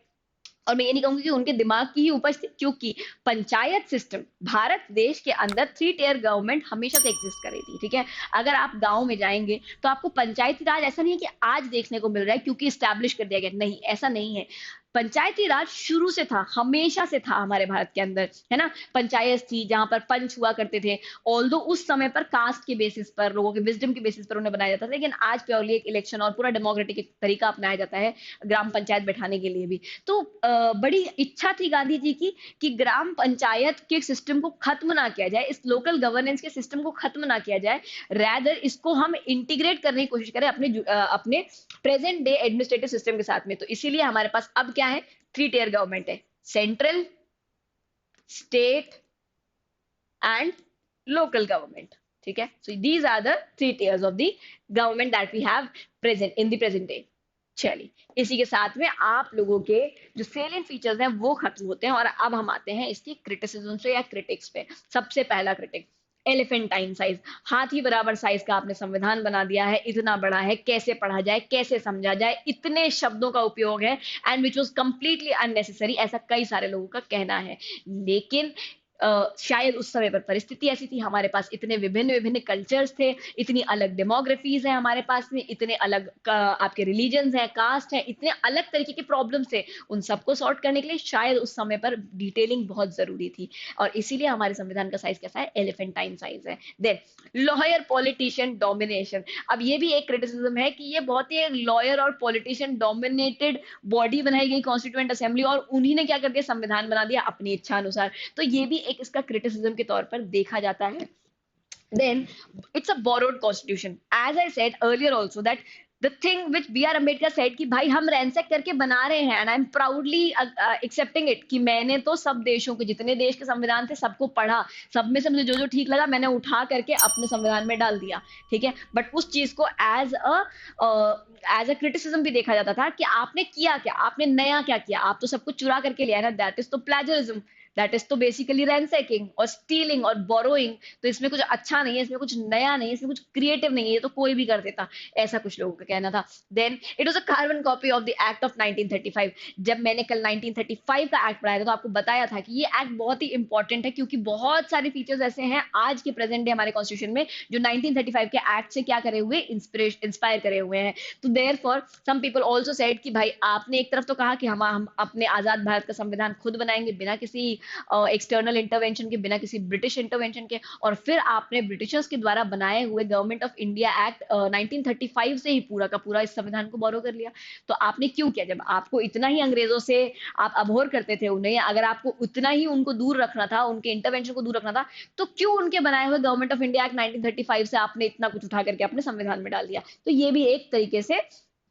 और मैं ये नहीं कहूंगी कि उनके दिमाग की ही उपज थी, क्योंकि पंचायत सिस्टम भारत देश के अंदर थ्री टियर गवर्नमेंट हमेशा से एग्जिस्ट कर रही थी, ठीक है। अगर आप गांव में जाएंगे तो आपको पंचायती राज ऐसा नहीं है कि आज देखने को मिल रहा है क्योंकि स्टैब्लिश कर दिया गया, नहीं, ऐसा नहीं है। पंचायती राज शुरू से था, हमेशा से था हमारे भारत के अंदर, है ना। पंचायत थी जहां पर पंच हुआ करते थे, ऑल्दो उस समय पर कास्ट के बेसिस पर, लोगों के विजडम के बेसिस पर उन्हें बनाया जाता था, लेकिन आज प्योरली एक इलेक्शन और पूरा डेमोक्रेटिक तरीका अपनाया जाता है ग्राम पंचायत बैठाने के लिए भी। तो बड़ी इच्छा थी गांधी जी की कि ग्राम पंचायत के सिस्टम को खत्म ना किया जाए, इस लोकल गवर्नेंस के सिस्टम को खत्म ना किया जाए, रैदर इसको हम इंटीग्रेट करने की कोशिश करें अपने प्रेजेंट डे एडमिनिस्ट्रेटिव सिस्टम के साथ में। तो इसीलिए हमारे पास अब क्या है, थ्री टियर गवर्नमेंट है, central, state and local government, ठीक है। So these are the three tiers of the government that we have present in the present day. चलिए इसी के साथ में आप लोगों के जो सेलिएंट फीचर्स हैं वो खत्म होते हैं और अब हम आते हैं इसकी क्रिटिसिज्म से या क्रिटिक्स पे। सबसे पहला क्रिटिक, एलिफेंटाइन साइज, हाथी बराबर साइज का आपने संविधान बना दिया है, इतना बड़ा है, कैसे पढ़ा जाए, कैसे समझा जाए, इतने शब्दों का उपयोग है and which was completely unnecessary, ऐसा कई सारे लोगों का कहना है। लेकिन शायद उस समय पर परिस्थिति ऐसी थी, हमारे पास इतने विभिन्न विभिन्न कल्चर्स थे, इतनी अलग डेमोग्राफीज हैं हमारे पास में, इतने अलग आपके रिलीजन्स हैं, कास्ट हैं, इतने अलग तरीके के प्रॉब्लम्स थे, उन सबको सॉर्ट करने के लिए शायद उस समय पर डिटेलिंग बहुत जरूरी थी और इसीलिए हमारे संविधान का साइज कैसा है, एलिफेंटाइन साइज है। देन लॉयर पॉलिटिशियन डोमिनेशन, अब ये भी एक क्रिटिसिज्म है कि ये बहुत ही लॉयर और पॉलिटिशियन डोमिनेटेड बॉडी बनाई गई कॉन्स्टिट्यूएंट असेंबली और उन्हीं ने क्या कर दिया, संविधान बना दिया अपनी इच्छा अनुसार। तो ये भी एक इसका क्रिटिसिज्म के तौर पर देखा जाता है। Then it's a borrowed constitution, as I said earlier also that the thing which B.R. Ambedkar said कि भाई हम रैंसैक करके बना रहे हैं and I'm proudly accepting it कि मैंने तो सब देशों के जितने देश के संविधान थे सबको पढ़ा, सब में से मुझे जो जो ठीक लगा मैंने उठा करके अपने संविधान में डाल दिया, ठीक है। बट उस चीज को एज अ क्रिटिसिज्म भी देखा जाता था कि आपने किया क्या, आपने नया क्या किया, आप तो सब कुछ चुरा करके लिया है ना, दैट इज तो प्लेजरिज्म, दैट इज तो बेसिकली रैंसैकिंग और स्टीलिंग और बोरोइंग। तो इसमें कुछ अच्छा नहीं है, इसमें कुछ नया नहीं है, इसमें कुछ क्रिएटिव नहीं है, ये तो कोई भी कर देता, ऐसा कुछ लोगों का कहना था। Then it was a carbon copy of the act of 1935। जब मैंने कल 1935 का एक्ट पढ़ाया था तो आपको बताया था कि ये एक्ट बहुत ही इंपॉर्टेंट है क्योंकि बहुत सारे फीचर्स ऐसे हैं आज के प्रेजेंट डे हमारे कॉन्स्टिट्यूशन में जो 1935 के एक्ट से क्या करे हुए, इंस्पायर करे हुए हैं। तो therefore some people also said कि भाई आपने एक तरफ तो कहा कि हम अपने आजाद भारत का संविधान खुद बनाएंगे बिना किसी एक्सटर्नल इंटरवेंशन के, बिना किसी ब्रिटिश इंटरवेंशन के, और फिर आपने ब्रिटिशर्स के द्वारा बनाए हुए गवर्नमेंट ऑफ इंडिया एक्ट 1935 से ही पूरा का पूरा इस संविधान को बोरो कर लिया। तो आपने क्यों किया, जब आपको इतना ही अंग्रेजों से आप अबोर करते थे उन्हें, अगर आपको उतना ही उनको दूर रखना था, उनके इंटरवेंशन को दूर रखना था, तो क्यों उनके बनाए हुए गवर्नमेंट ऑफ इंडिया एक्ट 1935 से आपने इतना कुछ उठा करके अपने संविधान में डाल दिया। तो ये भी एक तरीके से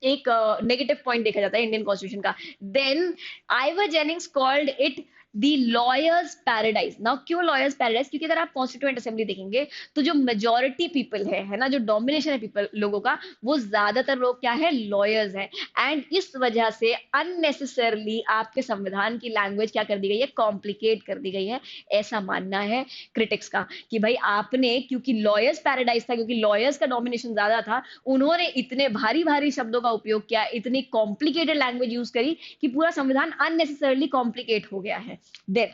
एक नेगेटिव पॉइंट देखा जाता है इंडियन कॉन्स्टिट्यूशन का। Then Ivor Jennings called it the lawyers paradise. Now क्यों लॉयर्स पैराडाइज? क्योंकि अगर आप कॉन्स्टिट्यूएंट असेंबली देखेंगे तो जो मेजोरिटी पीपल है ना, जो डोमिनेशन है पीपल लोगों का, वो ज्यादातर लोग क्या है, लॉयर्स हैं। एंड इस वजह से अननेसेसरली आपके संविधान की लैंग्वेज क्या कर दी गई है, कॉम्प्लिकेट कर दी गई है। ऐसा मानना है क्रिटिक्स का कि भाई आपने, क्योंकि लॉयर्स पैराडाइज था, क्योंकि लॉयर्स का डोमिनेशन ज्यादा था, उन्होंने इतने भारी भारी शब्दों का उपयोग किया, इतनी कॉम्प्लिकेटेड लैंग्वेज यूज करी कि पूरा संविधान अननेसेसरली कॉम्प्लिकेट हो गया है। Then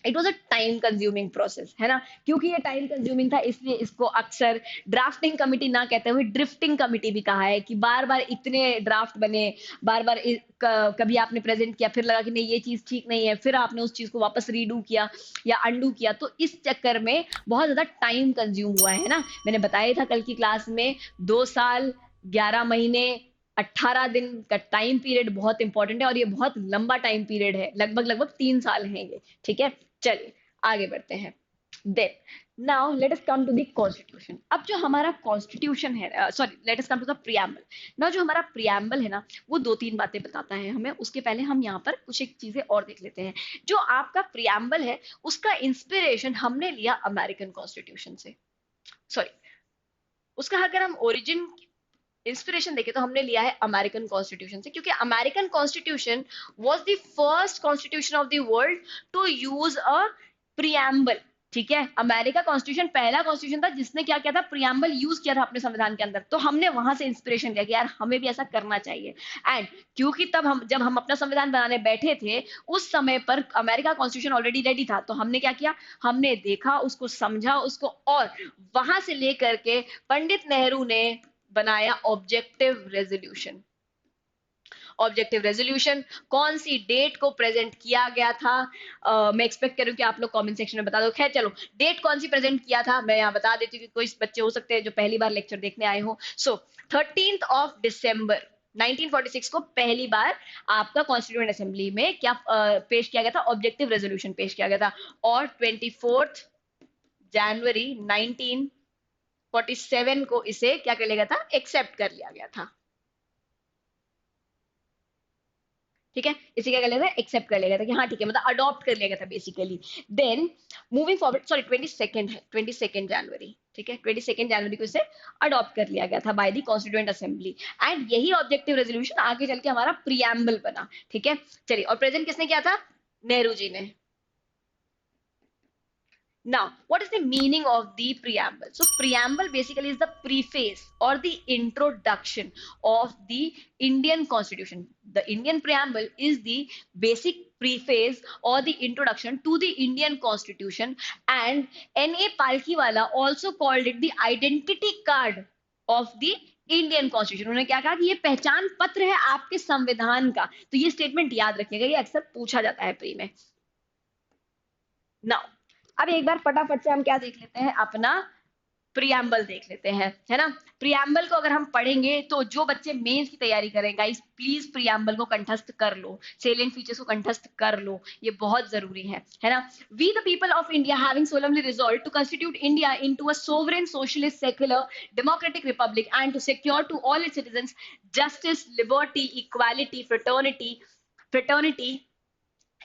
it was a time consuming process, है ना। क्योंकि ये टाइम कंज्यूमिंग था, इसलिए इसको अक्सर ड्राफ्टिंग कमिटी ना कहते हुए ड्रिफ्टिंग कमिटी भी कहा है, कि बार बार इतने ड्राफ्ट बने, बार बार कभी आपने प्रेजेंट किया, फिर लगा कि नहीं ये चीज ठीक नहीं है, फिर आपने उस चीज को वापस रीडू किया या अंडू किया, तो इस चक्कर में बहुत ज्यादा टाइम कंज्यूम हुआ है ना। मैंने बताया था कल की क्लास में, 2 साल 11 महीने 18 दिन का टाइम पीरियड बहुत इंपॉर्टेंट है, और ये बहुत लंबा टाइम पीरियड है, लगभग लगभग 3 साल है ये, ठीक है। चलिए आगे बढ़ते हैं। Then now let us come to the constitution. अब जो हमारा कॉन्स्टिट्यूशन है, sorry, let us come to the preamble. Now जो हमारा प्रियम्बल है ना, वो 2-3 बातें बताता है हमें। उसके पहले हम यहाँ पर कुछ एक चीजें और देख लेते हैं। जो आपका प्रियम्बल है, उसका इंस्पिरेशन हमने लिया अमेरिकन कॉन्स्टिट्यूशन से। सॉरी, उसका अगर हम ओरिजिन इंस्पिरेशन देखें तो हमने लिया है अमेरिकन कॉन्स्टिट्यूशन से, क्योंकि American constitution was the first constitution of the world to use a preamble. ठीक है, अमेरिका कॉन्स्टिट्यूशन पहला कॉन्स्टिट्यूशन था जिसने क्या किया था, प्रियम्बल यूज किया था अपने संविधान के अंदर। तो हमने वहां से इंस्पिरेशन लिया कि यार हमें भी ऐसा करना चाहिए। एंड क्योंकि तब हम, जब हम अपना संविधान बनाने बैठे थे, उस समय पर अमेरिका कॉन्स्टिट्यूशन ऑलरेडी रेडी था। तो हमने क्या किया, हमने देखा उसको, समझा उसको, और वहां से लेकर के पंडित नेहरू ने बनाया ऑब्जेक्टिव रेजोल्यूशन। ऑब्जेक्टिव रेजोल्यूशन कौन सी डेट को प्रेजेंट किया गया था? मैं एक्सपेक्ट करूं कि आप लोग कमेंट सेक्शन में बता दो। खैर चलो, डेट कौन सी प्रेजेंट किया था मैं यहाँ बता देती हूँ, कि कोई बच्चे हो सकते हैं जो पहली बार लेक्चर देखने आए हो। सो 13 December 1946 को पहली बार आपका कॉन्स्टिट्यूएंट असेंबली में क्या पेश किया गया था, ऑब्जेक्टिव रेजोल्यूशन पेश किया गया था। और 24 जनवरी 1947 को इसे क्या कर लिया गया था, एक्सेप्ट कर लिया गया था। ठीक है, इसे क्या कर लिया था, एक्सेप्ट कर लिया गया था, कि हाँ ठीक है, मतलब अडॉप्ट कर लिया गया था basically. Then moving forward, sorry 22 है, 22 जनवरी, ठीक है, 22 जनवरी को इसे अडॉप्ट कर लिया गया था by the constituent assembly. And यही ऑब्जेक्टिव रेजोल्यूशन आगे चल के हमारा प्रियम्बल बना। ठीक है, चलिए, और प्रेजेंट किसने किया था, नेहरू जी ने। Now, what is the meaning of the preamble? So, preamble basically is the preface or the introduction of the Indian Constitution. The Indian preamble is the basic preface or the introduction to the Indian Constitution, and N.A. Palkhiwala also called it the identity card of the Indian constitution. उन्होंने क्या कहा कि ये पहचान पत्र है आपके संविधान का। तो ये स्टेटमेंट याद रखिएगा, ये अक्सर पूछा जाता है प्री में। नाउ अब एक बार फटाफट से हम क्या देख लेते हैं, अपना प्रियम्बल देख लेते हैं, है ना। प्रियम्बल को अगर हम पढ़ेंगे तो जो बच्चे मेंस की तैयारी करें, गाइस प्लीज प्रियम्बल को कंठस्थ कर लो, सेलिएंट फीचर्स को कंठस्थ कर लो, ये बहुत जरूरी है ना। We the people of India having solemnly resolved to constitute India into a sovereign socialist secular democratic republic and to secure to all its citizens justice, liberty, equality, fraternity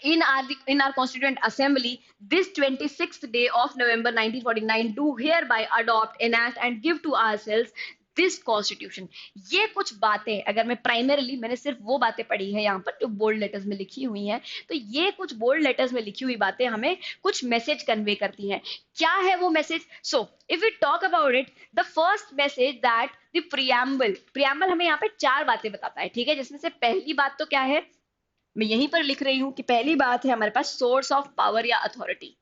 in our constituent assembly this 26th day of November 1949 do hereby adopt, enact and give to ourselves this constitution. ये कुछ बातें, अगर मैं primarily, मैंने सिर्फ वो बातें पढ़ी है यहाँ पर जो बोल्ड लेटर्स में लिखी हुई हैं, तो ये कुछ बोल्ड लेटर्स में लिखी हुई बातें हमें कुछ मैसेज कन्वे करती हैं। क्या है वो message? So if we talk about it, the first message that the preamble हमें यहाँ पे 4 बातें बताता है, ठीक है, जिसमें से पहली बात तो क्या है, मैं यहीं पर लिख रही हूं कि पहली बात है हमारे पास सोर्स ऑफ पावर या authority.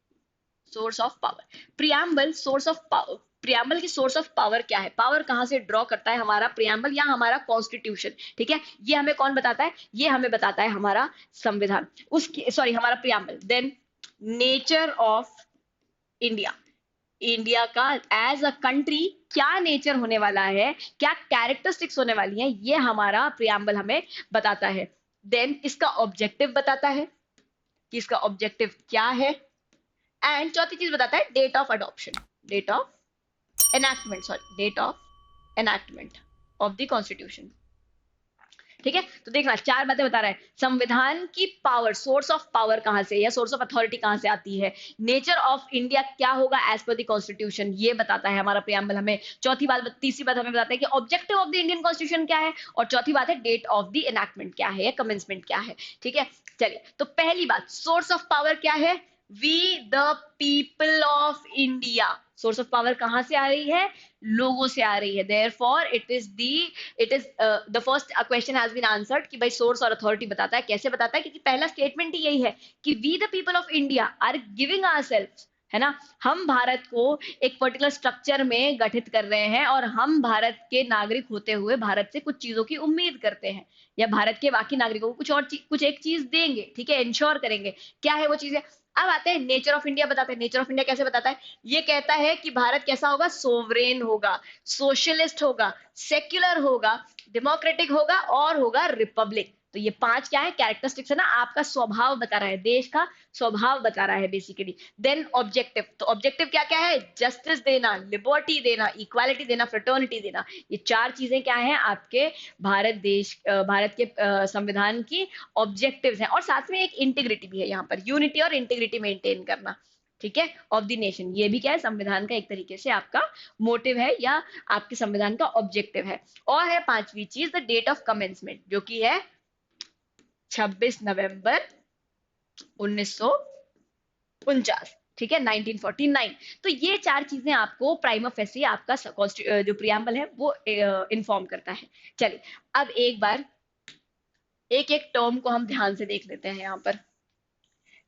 Source of power, preamble source of power. Preamble की सोर्स ऑफ पावर क्या है, पावर कहां से ड्रॉ करता है हमारा प्रियम्बल या हमारा कॉन्स्टिट्यूशन। ठीक है, ये हमें कौन बताता है, ये हमें बताता है हमारा संविधान, उसकी सॉरी हमारा preamble. Then nature of India, India का एज अ कंट्री क्या नेचर होने वाला है, क्या कैरेक्टरिस्टिक्स होने वाली हैं, ये हमारा प्रियम्बल हमें बताता है। देन इसका ऑब्जेक्टिव बताता है कि इसका ऑब्जेक्टिव क्या है। एंड चौथी चीज बताता है date of adoption, date of enactment, sorry date of enactment of the constitution. ठीक है, तो देखना 4 बातें बता रहा है। संविधान की पावर, सोर्स ऑफ पावर कहां से या सोर्स ऑफ अथॉरिटी कहां से आती है। नेचर ऑफ इंडिया क्या होगा एज पर द कॉन्स्टिट्यूशन, ये बताता है हमारा प्रियम्बल हमें। चौथी बात, तीसरी बात हमें बताता है कि objective of the Indian constitution क्या है, और चौथी बात है डेट ऑफ द एनैक्टमेंट क्या है या कमेंसमेंट क्या है। ठीक है, चलिए, तो पहली बात, सोर्स ऑफ पावर क्या है, we the people of India. Source of power कहां से आ रही है, लोगों से आ रही है। Therefore it is the first question has been answered कि भाई सोर्स और अथॉरिटी बताता है। कैसे बताता है, क्योंकि पहला स्टेटमेंट ही यही है कि we the people of India are giving ourselves, है ना, हम भारत को एक पर्टिकुलर स्ट्रक्चर में गठित कर रहे हैं और हम भारत के नागरिक होते हुए भारत से कुछ चीजों की उम्मीद करते हैं, या भारत के बाकी नागरिकों को कुछ और कुछ एक चीज देंगे, ठीक है, इंश्योर करेंगे। क्या है वो चीजें, अब आते हैं नेचर ऑफ इंडिया बताते हैं। नेचर ऑफ इंडिया कैसे बताता है, ये कहता है कि भारत कैसा होगा, सोवरेन होगा, सोशलिस्ट होगा, सेक्युलर होगा, डेमोक्रेटिक होगा और होगा रिपब्लिक। तो ये 5 क्या है, कैरेक्टरिस्टिक्स है ना, आपका स्वभाव बता रहा है, देश का स्वभाव बता रहा है बेसिकली। देन ऑब्जेक्टिव, तो ऑब्जेक्टिव क्या क्या है, जस्टिस देना, लिबर्टी देना, इक्वालिटी देना, फ्रेटर्निटी देना। ये 4 चीजें क्या है आपके भारत के संविधान की ऑब्जेक्टिव्स हैं। और साथ में एक इंटीग्रिटी भी है यहाँ पर, यूनिटी और इंटीग्रिटी मेंटेन करना, ठीक है, ऑफ द नेशन। ये भी क्या है, संविधान का एक तरीके से आपका मोटिव है या आपके संविधान का ऑब्जेक्टिव है। और है 5वीं चीज, द डेट ऑफ कमेंसमेंट, जो कि है 26 नवंबर 1949, ठीक है, 1949। तो ये 4 चीजें आपको प्राइमा फेसी आपका जो प्रियम्बल है वो इन्फॉर्म करता है। चलिए, अब एक बार एक एक टर्म को हम ध्यान से देख लेते हैं यहाँ पर।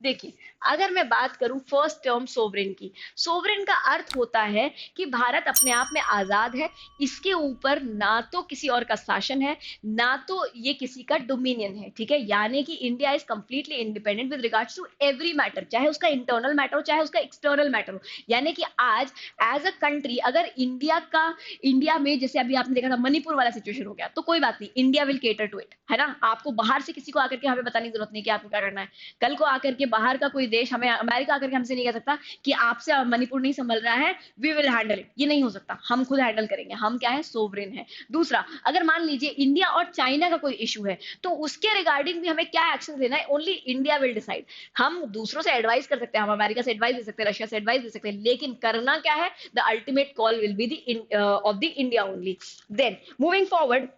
देखिए, अगर मैं बात करूं फर्स्ट टर्म सोवरेन की, सोवरेन का अर्थ होता है कि भारत अपने आप में आजाद है, इसके ऊपर ना तो किसी और का शासन है, ना तो ये किसी का डोमिनियन है, ठीक है, यानी कि India is completely independent with regards to every matter, चाहे उसका इंटरनल मैटर हो चाहे उसका एक्सटर्नल मैटर हो। यानी कि आज एज अ कंट्री अगर इंडिया में जैसे अभी आपने देखा था मणिपुर वाला सिचुएशन हो गया, तो कोई बात नहीं, India will cater to it, है ना। आपको बाहर से किसी को आकर के हमें बताने की जरूरत नहीं कि आपको क्या करना है। कल को आकर के बाहर का कोई देश हमें, अमेरिका आकर के हमसे नहीं कह सकता कि आपसे मणिपुर नहीं संभल रहा है, वी विल हैंडल इट, ये नहीं हो सकता, हम खुद हैंडल करेंगे, हम क्या है, सोवरेन है। दूसरा, अगर मान लीजिए इंडिया और चाइना का कोई इशू है, तो उसके रिगार्डिंग भी हमें क्या एक्शन लेना है, ओनली इंडिया विल डिसाइड। हम दूसरों से एडवाइस कर सकते हैं, हम अमेरिका से एडवाइस दे सकते हैं, रशिया से एडवाइस दे सकते हैं, लेकिन करना क्या है, the ultimate call will be the of the India only. Then moving forward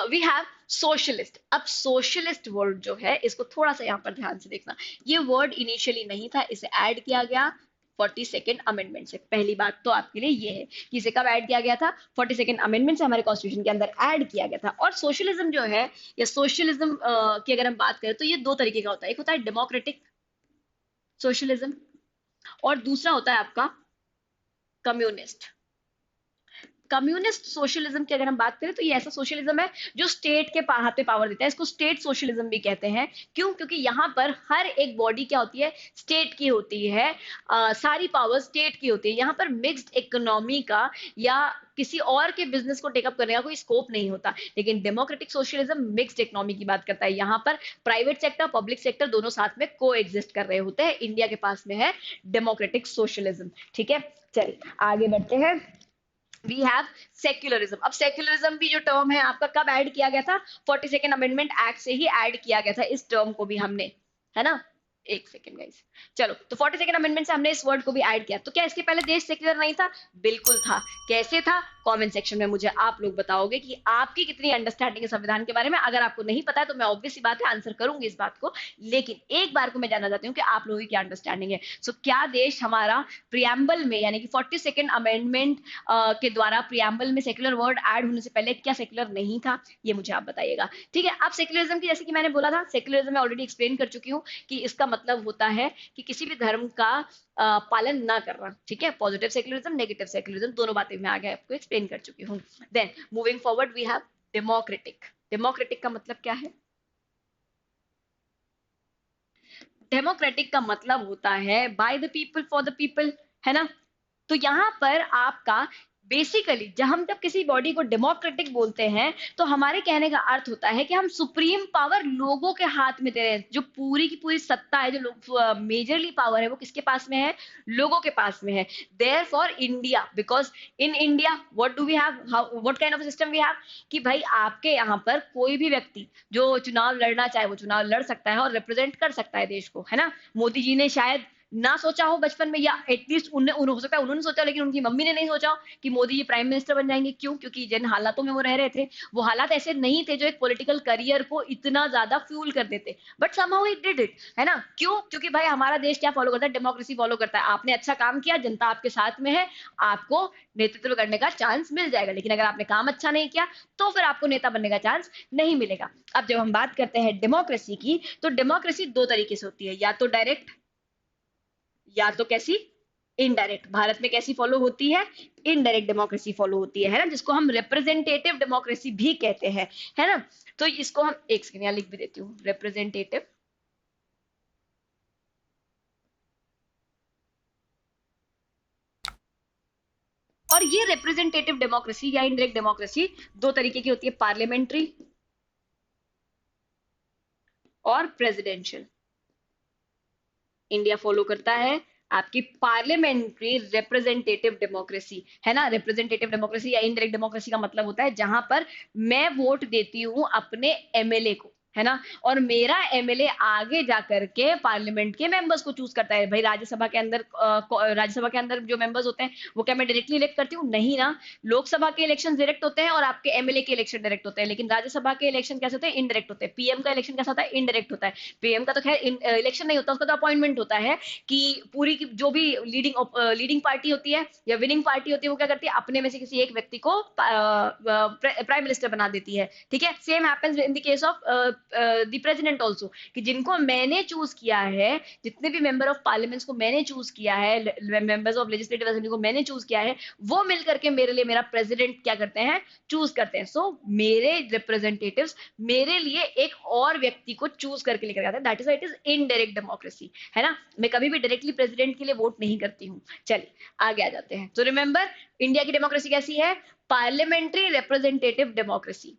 we have socialist. अब सोशलिस्ट वर्ड जो है, इसको थोड़ा सा यहाँ पर ध्यान से देखना। ये वर्ड इनिशियली नहीं था, इसे ऐड किया गया 42nd अमेंडमेंट से। पहली बात तो आपके लिए ये है कि इसे कब ऐड किया गया था, 42nd अमेंडमेंट से हमारे कॉन्स्टिट्यूशन के अंदर ऐड किया गया था। और सोशलिज्म जो है या सोशलिज्म की अगर हम बात करें तो ये 2 तरीके का होता है, एक होता है डेमोक्रेटिक सोशलिज्म और दूसरा होता है आपका कम्युनिस्ट। कम्युनिस्ट सोशलिज्म की अगर हम बात करें तो ये ऐसा सोशलिज्म है जो स्टेट के हाथ पे पावर देता है, इसको स्टेट सोशलिज्म भी कहते हैं। क्यों, क्योंकि यहाँ पर हर एक बॉडी क्या होती है, स्टेट की होती है, सारी पावर स्टेट की होती है। यहाँ पर मिक्स्ड इकोनॉमी का या किसी और के बिजनेस को टेकअप करने का कोई स्कोप नहीं होता। लेकिन डेमोक्रेटिक सोशलिज्म मिक्स्ड इकोनॉमी की बात करता है, यहाँ पर प्राइवेट सेक्टर पब्लिक सेक्टर दोनों साथ में को एग्जिस्ट कर रहे होते हैं। इंडिया के पास में है डेमोक्रेटिक सोशलिज्म, ठीक है। चलिए आगे बढ़ते हैं। We have secularism. अब सेक्युलरिज्म भी जो टर्म है आपका कब ऐड किया गया था, 42nd अमेंडमेंट एक्ट से ही ऐड किया गया था इस टर्म को भी हमने, है ना। एक सेकेंड गाइस, चलो, तो 42nd अमेंडमेंट से हमने इस वर्ड को भी ऐड किया। तो क्या इसके पहले देश सेक्युलर नहीं था, बिल्कुल था। कैसे था, कमेंट सेक्शन में मुझे आप लोग बताओगे कि आपकी कितनी अंडरस्टैंडिंग है संविधान के बारे में। अगर आपको नहीं पता है तो मैं ऑब्वियसली बात है आंसर करूंगी इस बात को, लेकिन एक बार को मैं जानना चाहती हूँ कि आप लोगों की क्या अंडरस्टैंडिंग है। सो क्या देश हमारा प्रियम्बल में यानी कि 42nd अमेंडमेंट के द्वारा प्रियम्बल में सेक्युलर वर्ड ऐड होने से पहले क्या सेक्युलर नहीं था, ये मुझे आप बताइएगा, ठीक है। अब सेक्युलरिज्म की जैसे कि मैंने बोला था, सेक्युलरिज्म में ऑलरेडी एक्सप्लेन कर चुकी हूँ कि इसका मतलब होता है कि किसी भी धर्म का पालन ना करना, ठीक है। पॉजिटिव सेक्युलरिज्म नेगेटिव सेक्युलरिज्म दोनों बातें मैं आगे आपको एक्सप्लेन कर चुकी हूँ। Then moving forward we have democratic. Democratic का मतलब क्या है, डेमोक्रेटिक का मतलब होता है by the people for the people, है ना। तो यहां पर आपका बेसिकली जब किसी बॉडी को डेमोक्रेटिक बोलते हैं तो हमारे कहने का अर्थ होता है कि हम सुप्रीम पावर लोगों के हाथ में दे रहे हैं। जो पूरी की पूरी सत्ता है, जो मेजरली पावर है, वो किसके पास में है? लोगों के पास में है। Therefore India, because in India what do we have, what kind of system we have, कि भाई आपके यहाँ पर कोई भी व्यक्ति जो चुनाव लड़ना चाहे वो चुनाव लड़ सकता है और रिप्रेजेंट कर सकता है देश को, है ना। मोदी जी ने शायद ना सोचा हो बचपन में, या एटलीस्ट उन्हें हो सकता है उन्होंने सोचा, लेकिन उनकी मम्मी ने नहीं सोचा हो कि मोदी जी प्राइम मिनिस्टर बन जाएंगे। क्यों? क्योंकि जिन हालातों में वो रह रहे थे, वो हालात ऐसे नहीं थे जो एक पॉलिटिकल करियर को इतना ज्यादा फ्यूल कर देते, but somehow he did it, है ना। क्यों? क्योंकि भाई हमारा देश क्या फॉलो करता है? डेमोक्रेसी फॉलो करता है। आपने अच्छा काम किया, जनता आपके साथ में है, आपको नेतृत्व करने का चांस मिल जाएगा, लेकिन अगर आपने काम अच्छा नहीं किया तो फिर आपको नेता बनने का चांस नहीं मिलेगा। अब जब हम बात करते हैं डेमोक्रेसी की, तो डेमोक्रेसी दो तरीके से होती है, या तो डायरेक्ट या तो कैसी? इनडायरेक्ट। भारत में कैसी फॉलो होती है? इनडायरेक्ट डेमोक्रेसी फॉलो होती है ना, जिसको हम रिप्रेजेंटेटिव डेमोक्रेसी भी कहते हैं, है ना। तो इसको हम एक सेकंड यहाँ लिख भी देती हूँ, रिप्रेजेंटेटिव। और ये रिप्रेजेंटेटिव डेमोक्रेसी या इनडायरेक्ट डेमोक्रेसी दो तरीके की होती है, पार्लियामेंट्री और प्रेसिडेंशियल। इंडिया फॉलो करता है आपकी पार्लियामेंट्री रिप्रेजेंटेटिव डेमोक्रेसी, है ना। रिप्रेजेंटेटिव डेमोक्रेसी या इनडायरेक्ट डेमोक्रेसी का मतलब होता है जहां पर मैं वोट देती हूं अपने एमएलए को, है ना, और मेरा एमएलए आगे जाकर के पार्लियामेंट के मेंबर्स को चूज करता है। भाई राज्यसभा के अंदर जो मेंबर्स होते हैं वो क्या मैं डायरेक्टली इलेक्ट करती हूँ? नहीं ना। लोकसभा के इलेक्शन डायरेक्ट होते हैं और आपके एमएलए के इलेक्शन डायरेक्ट होते हैं, लेकिन राज्यसभा के इलेक्शन कैसे होते हैं? इनडायरेक्ट होते हैं। पीएम का इलेक्शन कैसा होता है? इनडायरेक्ट होता है। पीएम का तो खैर इलेक्शन नहीं होता, उसका तो अपॉइंटमेंट होता है कि पूरी की जो भी लीडिंग पार्टी होती है या विनिंग पार्टी होती है, वो क्या करती है? अपने में से किसी एक व्यक्ति को प्राइम मिनिस्टर बना देती है, ठीक है। Same happens in the case of the president also, कि जिनको मैंने चूज किया है, जितने भी मेंबर ऑफ पार्लियामेंट को मैंने चूज किया है, मेंबर्स ऑफ लेजिस्लेटिव असेंबली को मैंने चूज किया है, वो मिलकर के मेरे लिए मेरा प्रेसिडेंट क्या करते हैं? चूज करते हैं। सो मेरे रिप्रेजेंटेटिव्स मेरे लिए एक और व्यक्ति को चूज करके लेकर आते हैं। That is it is indirect democracy, है ना। मैं कभी भी डायरेक्टली प्रेसिडेंट के लिए वोट नहीं करती हूँ। चलिए आगे आ जाते हैं। तो रिमेंबर, इंडिया की डेमोक्रेसी कैसी है? Parliamentary representative democracy.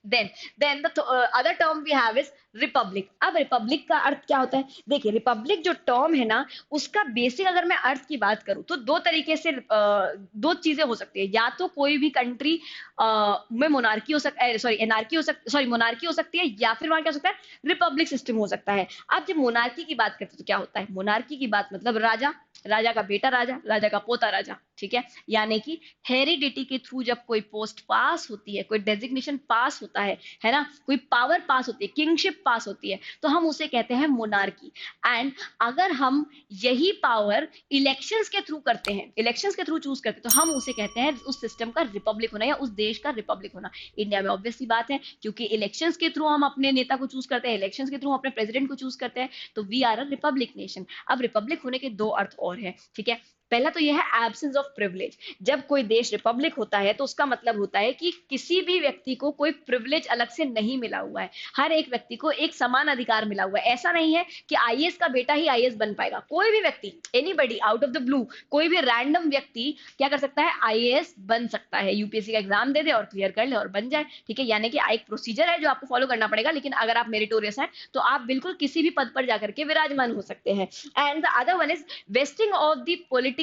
Then the other term we have is republic. अब रिपब्लिक का अर्थ क्या होता है? देखिए, रिपब्लिक जो टर्म है ना, उसका बेसिक अगर मैं अर्थ की बात करूं तो दो तरीके से दो चीजें हो सकती है। या तो कोई भी कंट्री में मोनार्की हो सकता है, सॉरी एनार्की हो सकती, सॉरी मोनार्की हो सकती है, या फिर वहां क्या हो सकता है? रिपब्लिक सिस्टम हो सकता है। अब जब मोनार्की की बात करते हैं तो क्या होता है? मोनार्की की बात मतलब राजा, राजा का बेटा राजा, राजा का पोता राजा, ठीक है। यानी कि हेरिडिटी के थ्रू जब कोई पोस्ट पास होती है, कोई डेजिग्नेशन पास होता है ना, कोई पावर पास होती है, किंगशिप पास होती है, तो हम उसे कहते हैं मोनार्की। एंड अगर हम यही पावर इलेक्शंस के थ्रू करते हैं, इलेक्शंस के थ्रू चूज करते हैं, तो हम उसे कहते हैं उस सिस्टम का रिपब्लिक होना या उस देश का रिपब्लिक होना। इंडिया में ऑब्वियसली बात है, क्योंकि इलेक्शंस के थ्रू हम अपने नेता को चूज करते हैं, इलेक्शंस के थ्रू अपने प्रेसिडेंट को चूज करते हैं, तो we are a republic nation. अब रिपब्लिक होने के दो अर्थ और है, ठीक है। पहला तो यह है एब्सेंस ऑफ प्रिविलेज। जब कोई देश रिपब्लिक होता है तो उसका मतलब होता है कि किसी भी व्यक्ति को कोई प्रिविलेज अलग से नहीं मिला हुआ है, हर एक व्यक्ति को एक समान अधिकार मिला हुआ है। ऐसा नहीं है कि आईएएस का बेटा ही आईएएस बन पाएगा। कोई भी व्यक्ति, anybody out of the blue, कोई भी रैंडम व्यक्ति क्या कर सकता है? आईएएस बन सकता है। यूपीएससी का एग्जाम दे दे और क्लियर कर ले और बन जाए, ठीक है। यानी कि एक प्रोसीजर है जो आपको फॉलो करना पड़ेगा, लेकिन अगर आप मेरिटोरियस हैं तो आप बिल्कुल किसी भी पद पर जाकर के विराजमान हो सकते हैं। And the other one is wasting of the political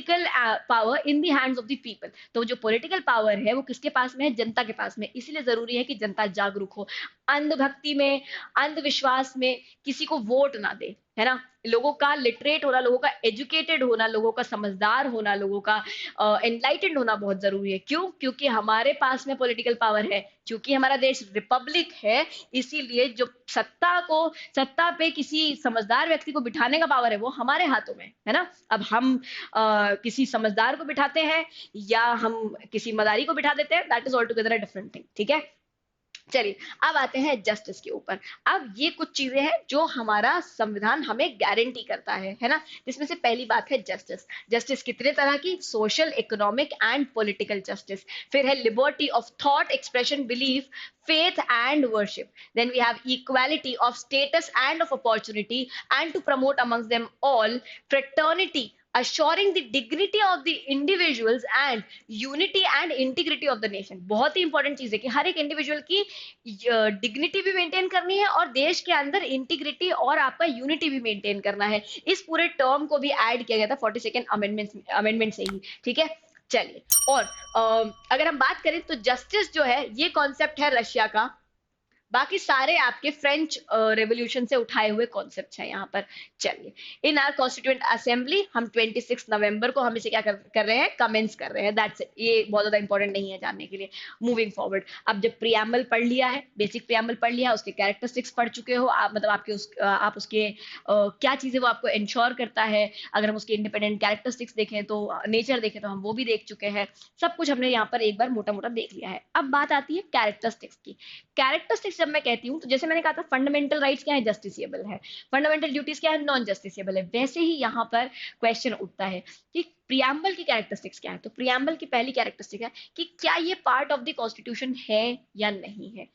power in the hands of the people. तो जो पॉलिटिकल पावर है वो किसके पास में है? जनता के पास में। इसलिए जरूरी है कि जनता जागरूक हो, अंधभक्ति में, अंधविश्वास में किसी को वोट ना दे, है ना। लोगों का लिटरेट होना, लोगों का एजुकेटेड होना, लोगों का समझदार होना, लोगों का एनलाइटेंड होना बहुत जरूरी है। क्यों? क्योंकि हमारे पास में पॉलिटिकल पावर है, क्योंकि हमारा देश रिपब्लिक है, इसीलिए जो सत्ता पे किसी समझदार व्यक्ति को बिठाने का पावर है वो हमारे हाथों में है ना। अब हम किसी समझदार को बिठाते हैं या हम किसी मदारी को बिठा देते हैं, that is all together a different thing, ठीक है। चलिए अब आते हैं जस्टिस के ऊपर। अब ये कुछ चीजें हैं जो हमारा संविधान हमें गारंटी करता है ना। जिसमें से पहली बात है जस्टिस। जस्टिस कितने तरह की? Social, economic and political justice. फिर है liberty of thought, expression, belief, faith and worship. Then we have equality of status and of opportunity, and to promote amongst them all fraternity, assuring the dignity of the individuals and unity and integrity of the nation। बहुत ही important चीज है कि हर एक individual की dignity भी maintain करनी है और देश के अंदर इंटीग्रिटी और आपका यूनिटी भी मेंटेन करना है। इस पूरे टर्म को भी ऐड किया गया था 42nd अमेंडमेंट से ही, ठीक है। चलिए, और अगर हम बात करें तो जस्टिस जो है ये कॉन्सेप्ट है रशिया का, बाकी सारे आपके फ्रेंच रेवोल्यूशन से उठाए हुए कॉन्सेप्ट हैं यहाँ पर। चलिए, इन आर कॉन्स्टिट्यूएंट असेंबली हम 26 नवंबर को हम इसे क्या कर रहे हैं, कमेंस कर रहे हैं। दैट्स इट, ये बहुत ज्यादा इंपॉर्टेंट नहीं है जानने के लिए। मूविंग फॉरवर्ड, अब जब प्रियम्बल पढ़ लिया है, बेसिक प्रियम्बल पढ़ लिया, उसके कैरेक्टरिस्टिक्स पढ़ चुके हो आप, मतलब आप उसके क्या चीजें वो आपको इंश्योर करता है। अगर हम उसके इंडिपेंडेंट कैरेक्टरिस्टिक्स देखें तो नेचर देखें तो हम वो भी देख चुके हैं। सब कुछ हमने यहाँ पर एक बार मोटा मोटा देख लिया है। अब बात आती है कैरेक्टरिस्टिक्स की। कैरेक्टरिस्टिक्स जब मैं कहती हूँ तो जैसे मैंने कहा था फंडामेंटल राइट्स क्या है, जस्टिसिएबल है, फंडामेंटल ड्यूटीज क्या है, नॉन जस्टिसिएबल है। वैसे ही यहाँ पर क्वेश्चन उठता है कि प्रियम्बल की कैरेक्टरिस्टिक्स क्या है। तो प्रियम्बल की पहली कैरेक्टरिस्टिक है कि क्या ये पार्ट ऑफ द कॉन्स्टिट्यूशन है या नहीं है।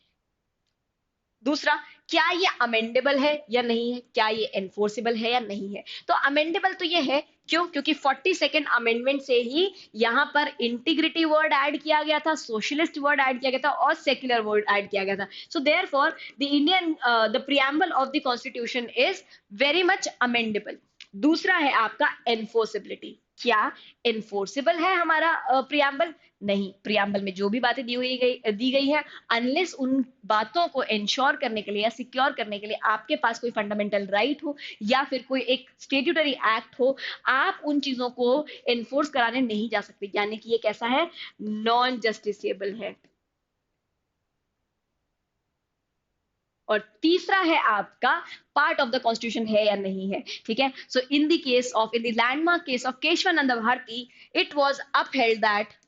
दूसरा, क्या ये अमेंडेबल है या नहीं है, क्या ये एनफोर्सेबल है या नहीं है। तो अमेंडेबल तो ये है, क्यों, क्योंकि 42nd अमेंडमेंट से ही यहाँ पर इंटीग्रिटी वर्ड ऐड किया गया था, सोशलिस्ट वर्ड ऐड किया गया था और सेक्युलर वर्ड ऐड किया गया था। So therefore the preamble of the constitution is very much amendable. दूसरा है आपका एनफोर्सिबिलिटी। क्या एनफोर्सेबल है हमारा प्रियम्बल? नहीं, प्रियम्बल में जो भी बातें दी गई है, अनलेस उन बातों को इंश्योर करने के लिए या सिक्योर करने के लिए आपके पास कोई फंडामेंटल राइट हो या फिर कोई एक स्टेट्यूटरी एक्ट हो, आप उन चीजों को एनफोर्स कराने नहीं जा सकते। यानी कि ये कैसा है, नॉन जस्टिसेबल है। और तीसरा है आपका पार्ट ऑफ द कॉन्स्टिट्यूशन है या नहीं है, ठीक है। So in the case of, in the landmark case of Keshavananda Bharati, it was upheld that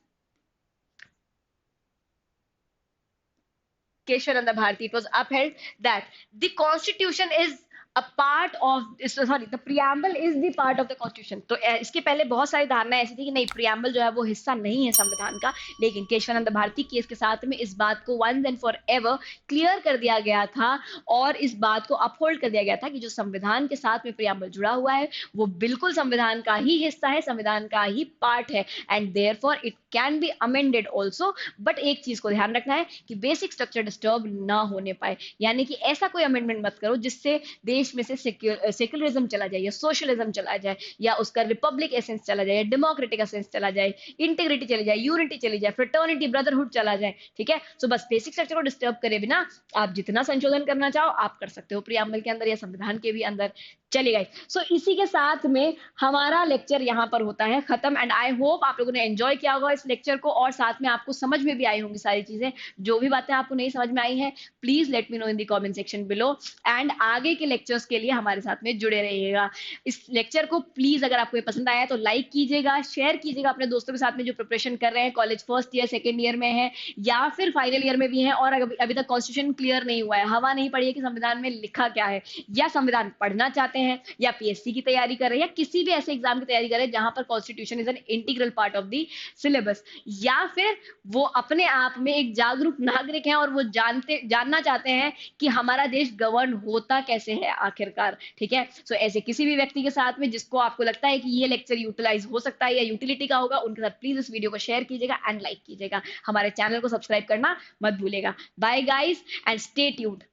Keshavananda Bharati, it was upheld that the constitution is a part of, sorry, the preamble is the part of the constitution। तो इसके पहले बहुत सारी धारणा ऐसी थी कि नहीं, preamble जो है वो हिस्सा नहीं है संविधान का, लेकिन केशवानंद भारती केस के साथ में इस बात को once and forever क्लियर कर दिया गया था और इस बात को अपहोल्ड कर दिया गया था कि जो संविधान के साथ में preamble जुड़ा हुआ है वो बिल्कुल संविधान का ही हिस्सा है, संविधान का ही पार्ट है, and therefore it can be amended also. But एक चीज को ध्यान रखना है कि बेसिक स्ट्रक्चर डिस्टर्ब ना होने पाए, यानी कि ऐसा कोई अमेंडमेंट मत करो जिससे देश में से सेक्युलरिज्म चला जाए या सोशलिज्म चला जाए या उसका रिपब्लिक एसेंस चला जाए या डेमोक्रेटिक एसेंस चला जाए, इंटीग्रिटी चली जाए, यूनिटी चली जाए, फ्रेटर्निटी ब्रदरहुड चला जाए, ठीक है। सो बस बेसिक स्ट्रक्चर को डिस्टर्ब करे बिना आप जितना संशोधन करना चाहो आप कर सकते हो प्रियम्बल के अंदर या संविधान के भी अंदर। चलेगा। सो इसी के साथ में हमारा लेक्चर यहाँ पर होता है खत्म, एंड आई होप आप लोगों ने एंजॉय किया होगा इस लेक्चर को और साथ में आपको समझ में भी आई होंगी सारी चीजें। जो भी बातें आपको नहीं समझ में आई हैं please let me know in the comment section below, and आगे के लेक्चर्स के लिए हमारे साथ में जुड़े रहिएगा। इस लेक्चर को प्लीज अगर आपको ये पसंद आया तो लाइक कीजिएगा, शेयर कीजिएगा अपने दोस्तों के साथ में जो प्रिपरेशन कर रहे हैं, college first year second year में है या फिर फाइनल ईयर में भी है और अभी तक कॉन्स्टिट्यूशन क्लियर नहीं हुआ है, हवा नहीं पड़ी है कि संविधान में लिखा क्या है, या संविधान पढ़ना चाहते हैं या पीएससी की तैयारी कर रहे हैं या किसी भी ऐसे एग्जाम की तैयारी कर रहे हैं जहां पर constitution is an integral part of the syllabus, या फिर वो अपने आप में एक जागरूक नागरिक हैं और वो जानना चाहते हैं कि हमारा देश गवर्न होता कैसे है आखिरकार, ठीक है। सो ऐसे किसी भी व्यक्ति के साथ में जिसको आपको लगता है कि ये लेक्चर यूटिलाइज हो सकता है या यूटिलिटी का होगा, उनके साथ प्लीज इस वीडियो को शेयर कीजिएगा एंड लाइक कीजिएगा। हमारे चैनल को सब्सक्राइब करना मत भूलेगा। Bye guys and stay tuned.